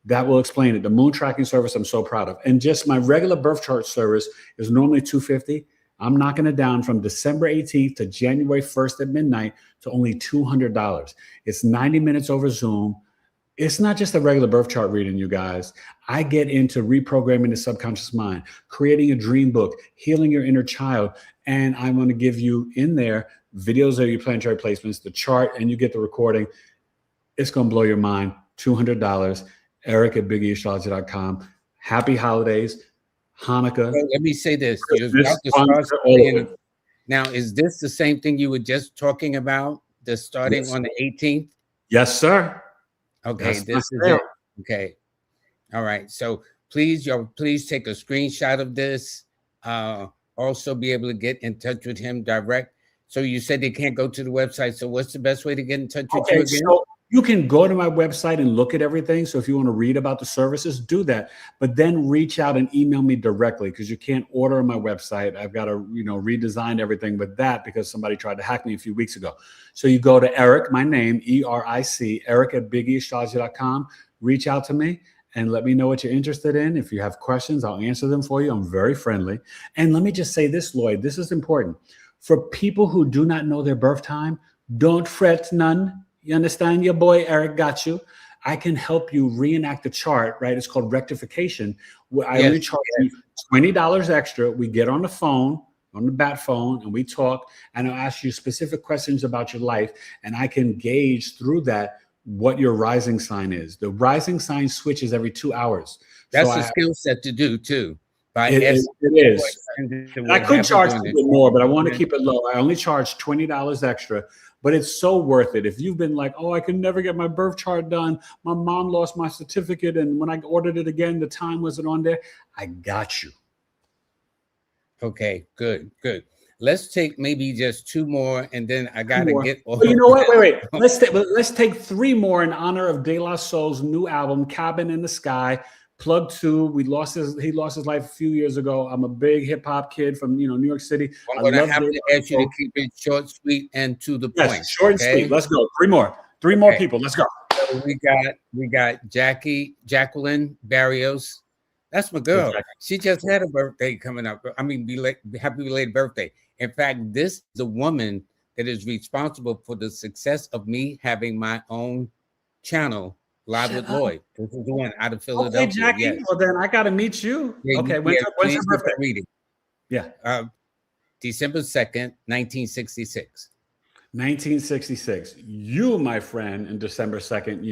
[SPEAKER 2] That will explain it. The moon tracking service, I'm so proud of. And just my regular birth chart service is normally $250. I'm knocking it down from December 18th to January 1st at midnight to only $200. It's 90 minutes over Zoom. It's not just a regular birth chart reading, you guys. I get into reprogramming the subconscious mind, creating a dream book, healing your inner child. And I'm going to give you in there videos of your planetary placements, the chart, and you get the recording. It's going to blow your mind. $200. Eric@BigEAstrology.com. Happy holidays. Hanukkah.
[SPEAKER 1] Well, let me say this. Now, is this the same thing you were just talking about? The starting on the 18th?
[SPEAKER 2] Yes, sir.
[SPEAKER 1] Okay, this is it. Okay. All right. So please take a screenshot of this. Also be able to get in touch with him direct. So you said they can't go to the website. So what's the best way to get in touch with you again?
[SPEAKER 2] So you can go to my website and look at everything. So if you want to read about the services, do that. But then reach out and email me directly, because you can't order on my website. I've got to, redesign everything with that because somebody tried to hack me a few weeks ago. So you go to Eric, my name, ERIC, Eric@BigEAstrology.com. Reach out to me and let me know what you're interested in. If you have questions, I'll answer them for you. I'm very friendly. And let me just say this, Lloyd, this is important. For people who do not know their birth time, don't fret none. You understand? Your boy Eric got you. I can help you reenact the chart, right? It's called rectification. I only charge you $20 extra. We get on the phone, on the bat phone, and we talk, and I'll ask you specific questions about your life, and I can gauge through that what your rising sign is. The rising sign switches every 2 hours.
[SPEAKER 1] That's a skill set to do too.
[SPEAKER 2] It is. And I could charge a bit more, but I want to keep it low. I only charge $20 extra. But it's so worth it. If you've been like, oh, I can never get my birth chart done. My mom lost my certificate. And when I ordered it again, the time wasn't on there. I got you.
[SPEAKER 1] Okay, good. Let's take maybe just 2 more. And then I got to get.
[SPEAKER 2] Well, you know what? Wait. Let's take 3 more in honor of De La Soul's new album, Cabin in the Sky. Plug 2. He lost his life a few years ago. I'm a big hip hop kid from New York City.
[SPEAKER 1] I'm going to have to ask you to keep it short, sweet, and to the point.
[SPEAKER 2] Short and sweet. Let's go. 3 more. 3 more people. Let's go.
[SPEAKER 1] So we got Jacqueline Barrios. That's my girl. Exactly. She just had a birthday coming up. I mean, happy belated birthday. In fact, this is the woman that is responsible for the success of me having my own channel. Live with Lloyd. This is the one out of Philadelphia.
[SPEAKER 2] Okay, Jackie. Yes. Well, then I got to meet you.
[SPEAKER 1] Yeah,
[SPEAKER 2] okay, when's her birthday?
[SPEAKER 1] Reading.
[SPEAKER 2] Yeah.
[SPEAKER 1] December 2nd, 1966.
[SPEAKER 2] 1966. You, my friend, in December 2nd,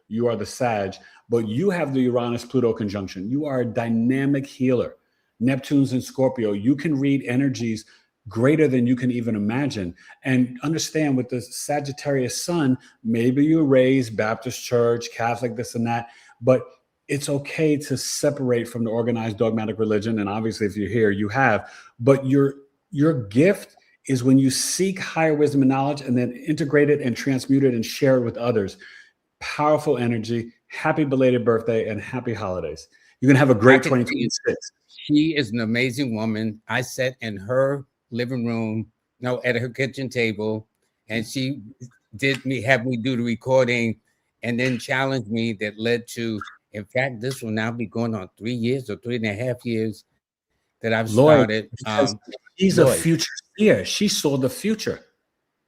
[SPEAKER 2] you are the Sag, but you have the Uranus-Pluto conjunction. You are a dynamic healer. Neptune's in Scorpio. You can read energies greater than you can even imagine. And understand, with the Sagittarius sun, maybe you're raised Baptist church, Catholic, this and that, but it's okay to separate from the organized dogmatic religion. And obviously, if you're here, you have. But your gift is when you seek higher wisdom and knowledge and then integrate it and transmute it and share it with others. Powerful energy. Happy belated birthday and happy holidays. You're going to have a great 2026.
[SPEAKER 1] She is an amazing woman. I sat in her living room, at her kitchen table, and she have me do the recording and then challenged me. That led to, in fact, this will now be going on 3 years or 3.5 years that I've started.
[SPEAKER 2] She's a future seer. She saw the future.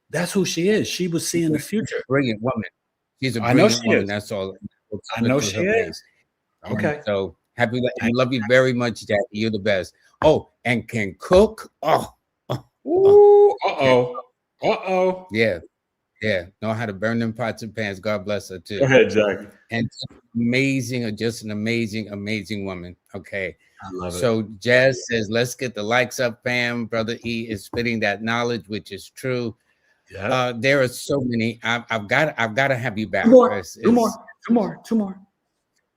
[SPEAKER 2] That's who she is. She was seeing the future.
[SPEAKER 1] Brilliant woman. She's a brilliant woman. That's all.
[SPEAKER 2] I know she is. Okay.
[SPEAKER 1] So happy. I love you very much, Jackie. You're the best. Oh, and can cook. Yeah. Know how to burn them pots and pans. God bless her too.
[SPEAKER 2] Go ahead, Jack.
[SPEAKER 1] And just an amazing woman. Okay.
[SPEAKER 2] I love it.
[SPEAKER 1] So Jazz says, let's get the likes up, fam. Brother E is spitting that knowledge, which is true. Yeah. There are so many. I've got to have you back.
[SPEAKER 2] Two more.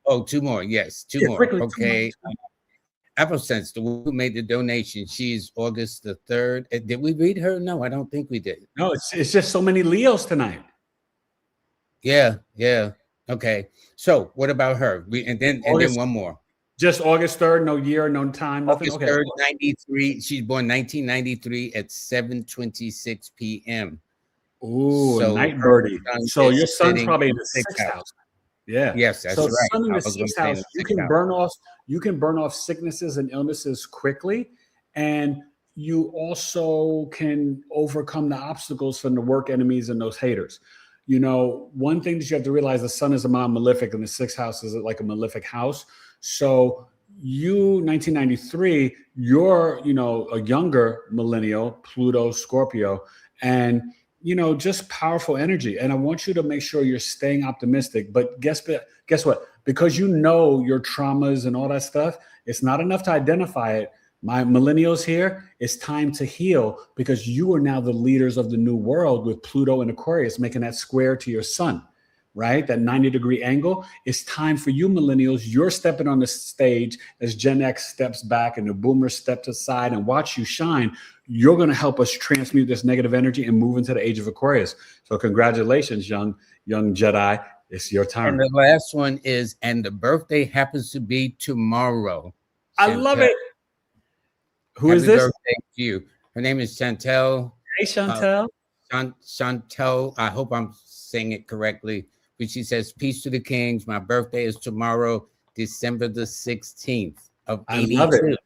[SPEAKER 1] Oh, two more. Yes, two more. Quickly, okay. Apple Sense, the one who made the donation, she's August the 3rd. Did we read her? No, I don't think we did.
[SPEAKER 2] No, it's just so many Leos tonight.
[SPEAKER 1] Yeah. Okay. So what about her? And then one more.
[SPEAKER 2] Just August 3rd, no year, no time, nothing.
[SPEAKER 1] August 3rd, 93. She's born 1993 at 7:26 p.m.
[SPEAKER 2] Ooh, so night birdie. So your son's probably in the 6th house. Yeah.
[SPEAKER 1] Yes, that's
[SPEAKER 2] so
[SPEAKER 1] right.
[SPEAKER 2] Sun in the 6th house, you can burn off sicknesses and illnesses quickly, and you also can overcome the obstacles from the work enemies and those haters. One thing that you have to realize: the Sun is a malefic, and the 6th house is like a malefic house. So you, 1993, you're, a younger millennial, Pluto, Scorpio, and, just powerful energy. And I want you to make sure you're staying optimistic. But guess what? Because your traumas and all that stuff, it's not enough to identify it. My millennials here, it's time to heal, because you are now the leaders of the new world with Pluto and Aquarius making that square to your sun. Right? That 90-degree angle. It's time for you millennials. You're stepping on the stage as Gen X steps back and the boomers step aside and watch you shine. You're going to help us transmute this negative energy and move into the age of Aquarius. So congratulations, young Jedi. It's your time.
[SPEAKER 1] And the last one is, and the birthday happens to be tomorrow.
[SPEAKER 2] I love it. Who is this?
[SPEAKER 1] Happy birthday to you. Her name is Chantel.
[SPEAKER 2] Hey, Chantel.
[SPEAKER 1] Chantel. I hope I'm saying it correctly. But she says, peace to the kings. My birthday is tomorrow, December the 16th of 82. I love it.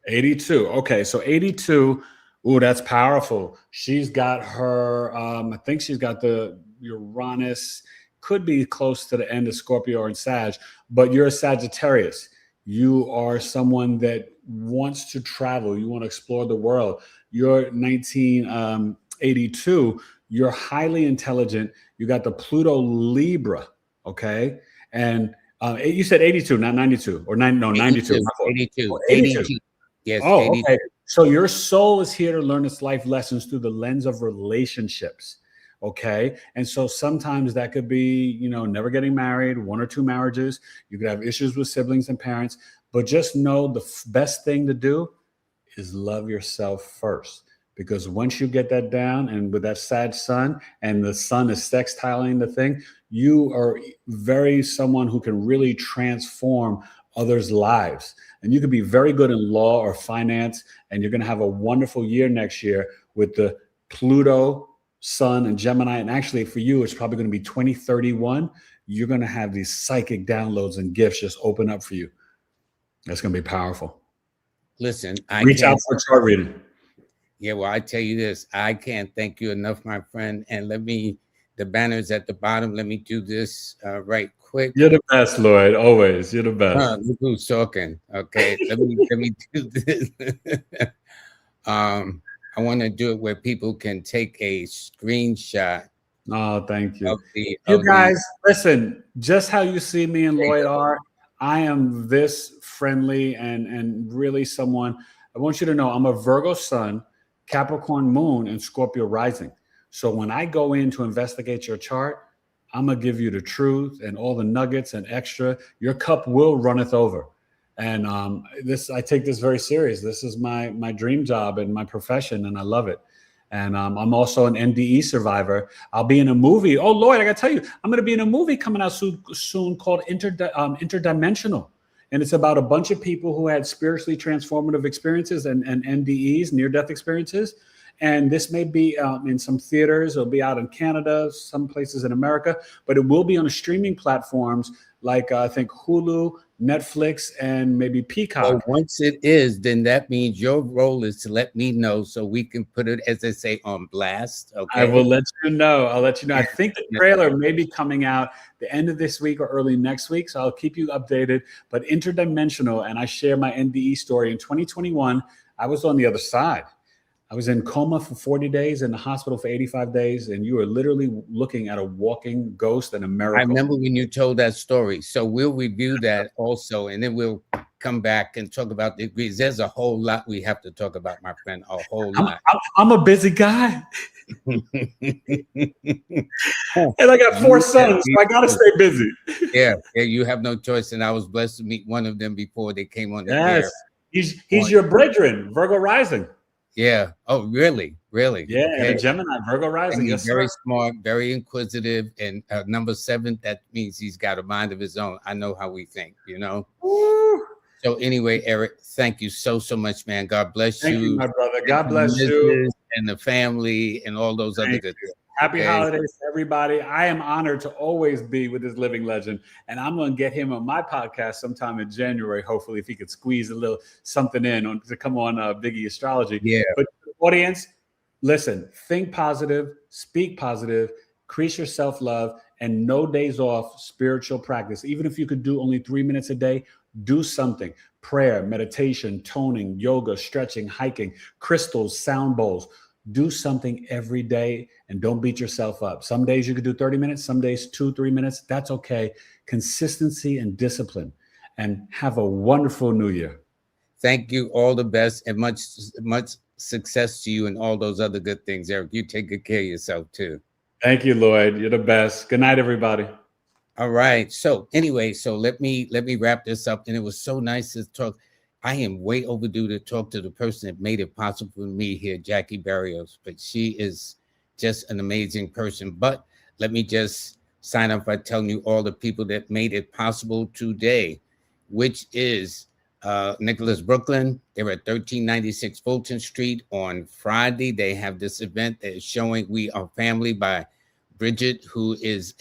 [SPEAKER 2] 82. Okay, so 82. Ooh, that's powerful. She's got her, I think she's got the Uranus, could be close to the end of Scorpio and Sag, but you're a Sagittarius. You are someone that wants to travel. You want to explore the world. You're 1982. You're highly intelligent. You got the Pluto Libra, okay? And you said 82, not 92, or 92.
[SPEAKER 1] 82. 82. Yes.
[SPEAKER 2] Oh, 82. Okay. So your soul is here to learn its life lessons through the lens of relationships, okay? And so sometimes that could be, never getting married, 1 or 2 marriages. You could have issues with siblings and parents, but just know the best thing to do is love yourself first. Because once you get that down, and with that Sag sun, and the sun is sextiling the thing, you are someone who can really transform others' lives. And you could be very good in law or finance, and you're going to have a wonderful year next year with the Pluto, Sun, and Gemini. And actually, for you, it's probably going to be 2031. You're going to have these psychic downloads and gifts just open up for you. That's going to be powerful.
[SPEAKER 1] Listen,
[SPEAKER 2] reach out for a chart reading.
[SPEAKER 1] Yeah, well, I tell you this, I can't thank you enough, my friend. And let me The banner's at the bottom. Let me do this right quick.
[SPEAKER 2] You're the best, Lloyd. Always, you're the best.
[SPEAKER 1] Look who's talking. Okay, let me do this. I want to do it where people can take a screenshot.
[SPEAKER 2] Oh, thank you.
[SPEAKER 1] You
[SPEAKER 2] guys, listen, just how you see me and Lloyd are, I am this friendly and really someone. I want you to know I'm a Virgo sun, Capricorn moon, and Scorpio rising. So when I go in to investigate your chart, I'm going to give you the truth and all the nuggets and extra. Your cup will runneth over. And I take this very serious. This is my dream job and my profession, and I love it. And I'm also an NDE survivor. I'll be in a movie. Oh, Lloyd, I got to tell you, I'm going to be in a movie coming out soon called Interdimensional. And it's about a bunch of people who had spiritually transformative experiences and NDEs, near-death experiences. And this may be in some theaters. It'll be out in Canada, some places in America, but it will be on streaming platforms like I think Hulu, Netflix, and maybe Peacock.
[SPEAKER 1] Well, once it is, then that means your role is to let me know so we can put it, as they say, on blast. Okay.
[SPEAKER 2] I will let you know. I'll let you know. I think the trailer may be coming out the end of this week or early next week, so I'll keep you updated. But Interdimensional, and I share my NDE story. In 2021, I was on the other side. I was in coma for 40 days, in the hospital for 85 days, and you were literally looking at a walking ghost and a miracle.
[SPEAKER 1] I remember when you told that story. So we'll review that also, and then we'll come back and talk about the degrees. There's a whole lot we have to talk about, my friend, a whole lot.
[SPEAKER 2] I'm a busy guy. And I got 4 sons, so I got to stay busy.
[SPEAKER 1] Yeah, you have no choice, and I was blessed to meet one of them before they came on the
[SPEAKER 2] air. He's your brethren, Virgo rising.
[SPEAKER 1] Yeah. Oh, really? Really?
[SPEAKER 2] Yeah. Okay. Gemini, Virgo rising.
[SPEAKER 1] He's very smart, very inquisitive, and number 7. That means he's got a mind of his own. I know how we think. You know. Woo. So anyway, Eric, thank you so much, man. God bless you.
[SPEAKER 2] Thank you, my brother. God bless you
[SPEAKER 1] and the family and all those other good things.
[SPEAKER 2] Happy holidays to everybody. I am honored to always be with this living legend, and I'm going to get him on my podcast sometime in January, hopefully, if he could squeeze a little something in to come on Biggie Astrology.
[SPEAKER 1] Yeah.
[SPEAKER 2] But audience, listen, think positive, speak positive, increase your self-love, and no days off spiritual practice. Even if you could do only 3 minutes a day, do something. Prayer, meditation, toning, yoga, stretching, hiking, crystals, sound bowls. Do something every day and don't beat yourself up. Some days you could do 30 minutes, some days 2-3 minutes. That's okay. Consistency and discipline. And have a wonderful new year.
[SPEAKER 1] Thank you. All the best and much success to you and all those other good things, Eric. You take good care of yourself too.
[SPEAKER 2] Thank you, Lloyd. You're the best. Good night, everybody.
[SPEAKER 1] All right. So anyway, let me wrap this up. And it was so nice to talk. I am way overdue to talk to the person that made it possible for me here, Jackie Barrios, but she is just an amazing person. But let me just sign up by telling you all the people that made it possible today, which is Nicholas Brooklyn. They're at 1396 Fulton Street on Friday. They have this event that is showing We Are Family by Bridget, who is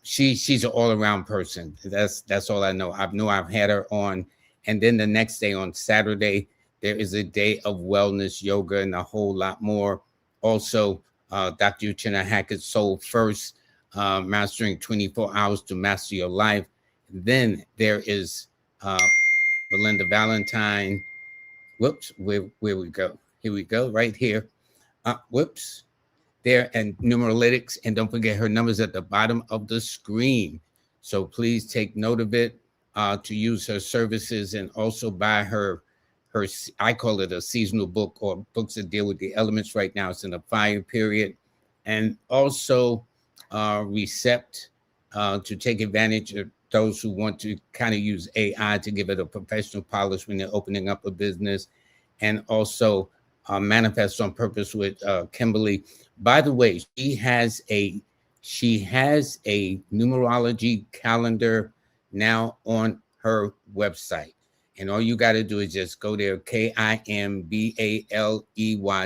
[SPEAKER 1] she's an all-around person. That's all I know. I've had her on. And then the next day on Saturday, there is a day of wellness, yoga, and a whole lot more. Also, Dr. Uchenna Hackett's Soul First, Mastering 24 Hours to Master Your Life. Then there is Belinda Valentine. Whoops, where we go? Here we go, right here. Whoops. There, and Numeralytics. And don't forget her numbers at the bottom of the screen. So please take note of it. To use her services and also buy her, I call it a seasonal book or books that deal with the elements. Right now it's in a fire period. And also Recept to take advantage of those who want to kind of use AI to give it a professional polish when they're opening up a business. And also Manifest on Purpose with Kimberly. By the way, she has a numerology calendar now on her website, and all you got to do is just go there, KIMBALEY.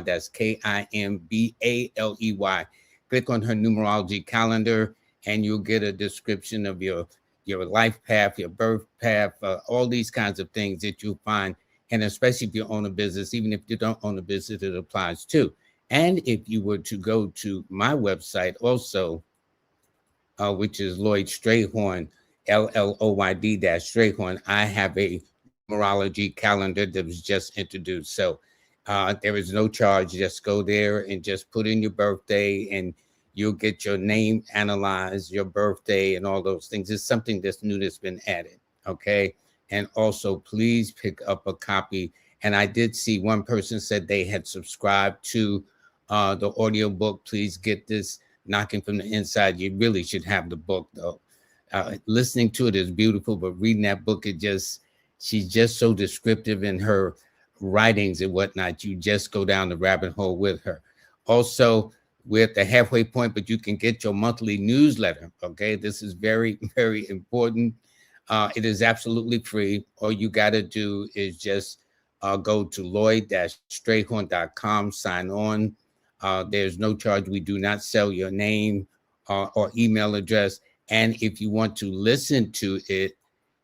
[SPEAKER 1] That's KIMBALEY. Click on her numerology calendar, and you'll get a description of your life path, your birth path, all these kinds of things that you'll find. And especially if you own a business, even if you don't own a business, it applies too. And if you were to go to my website also, which is Lloyd Strayhorn, LLOYD Strayhorn, I have a numerology calendar that was just introduced. So there is no charge. Just go there and just put in your birthday, and you'll get your name analyzed, your birthday, and all those things. It's something that's new that's been added. Okay. And also, please pick up a copy. And I did see one person said they had subscribed to the audio book. Please get this, Knocking from the Inside. You really should have the book, though. Listening to it is beautiful, but reading that book, she's just so descriptive in her writings and whatnot. You just go down the rabbit hole with her. Also, we're at the halfway point, but you can get your monthly newsletter. Okay, this is very, very important. It is absolutely free. All you got to do is just go to lloyd-strayhorn.com, sign on. There's no charge. We do not sell your name or email address. And if you want to listen to it,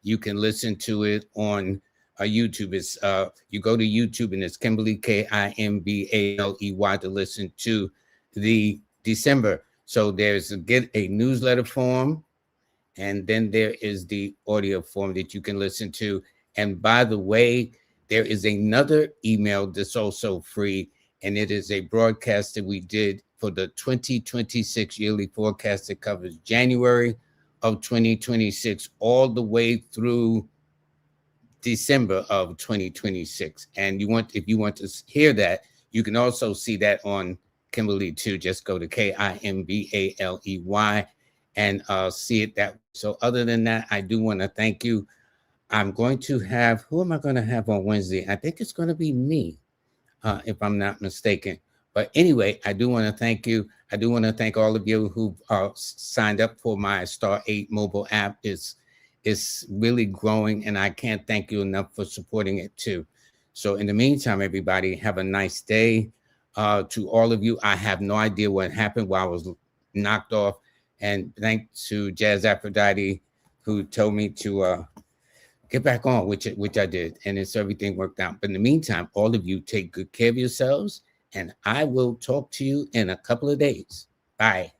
[SPEAKER 1] you can listen to it on YouTube. It's you go to YouTube and it's Kimberly, Kimbaley, to listen to the December. So there's get a newsletter form, and then there is the audio form that you can listen to. And by the way, there is another email that's also free, and it is a broadcast that we did for the 2026 yearly forecast that covers January of 2026 all the way through December of 2026. And if you want to hear that, you can also see that on Kimberly too. Just go to Kimbaley and see it that way. So other than that, I do want to thank you. I'm going to have, who am I going to have on Wednesday? I think it's going to be me, if I'm not mistaken. But anyway, I do want to thank you. I do want to thank all of you who signed up for my Star 8 mobile app. It's really growing, and I can't thank you enough for supporting it too. So in the meantime, everybody, have a nice day. To all of you, I have no idea what happened while I was knocked off. And thanks to Jazz Aphrodite, who told me to get back on, which I did, and everything worked out. But in the meantime, all of you take good care of yourselves, and I will talk to you in a couple of days. Bye.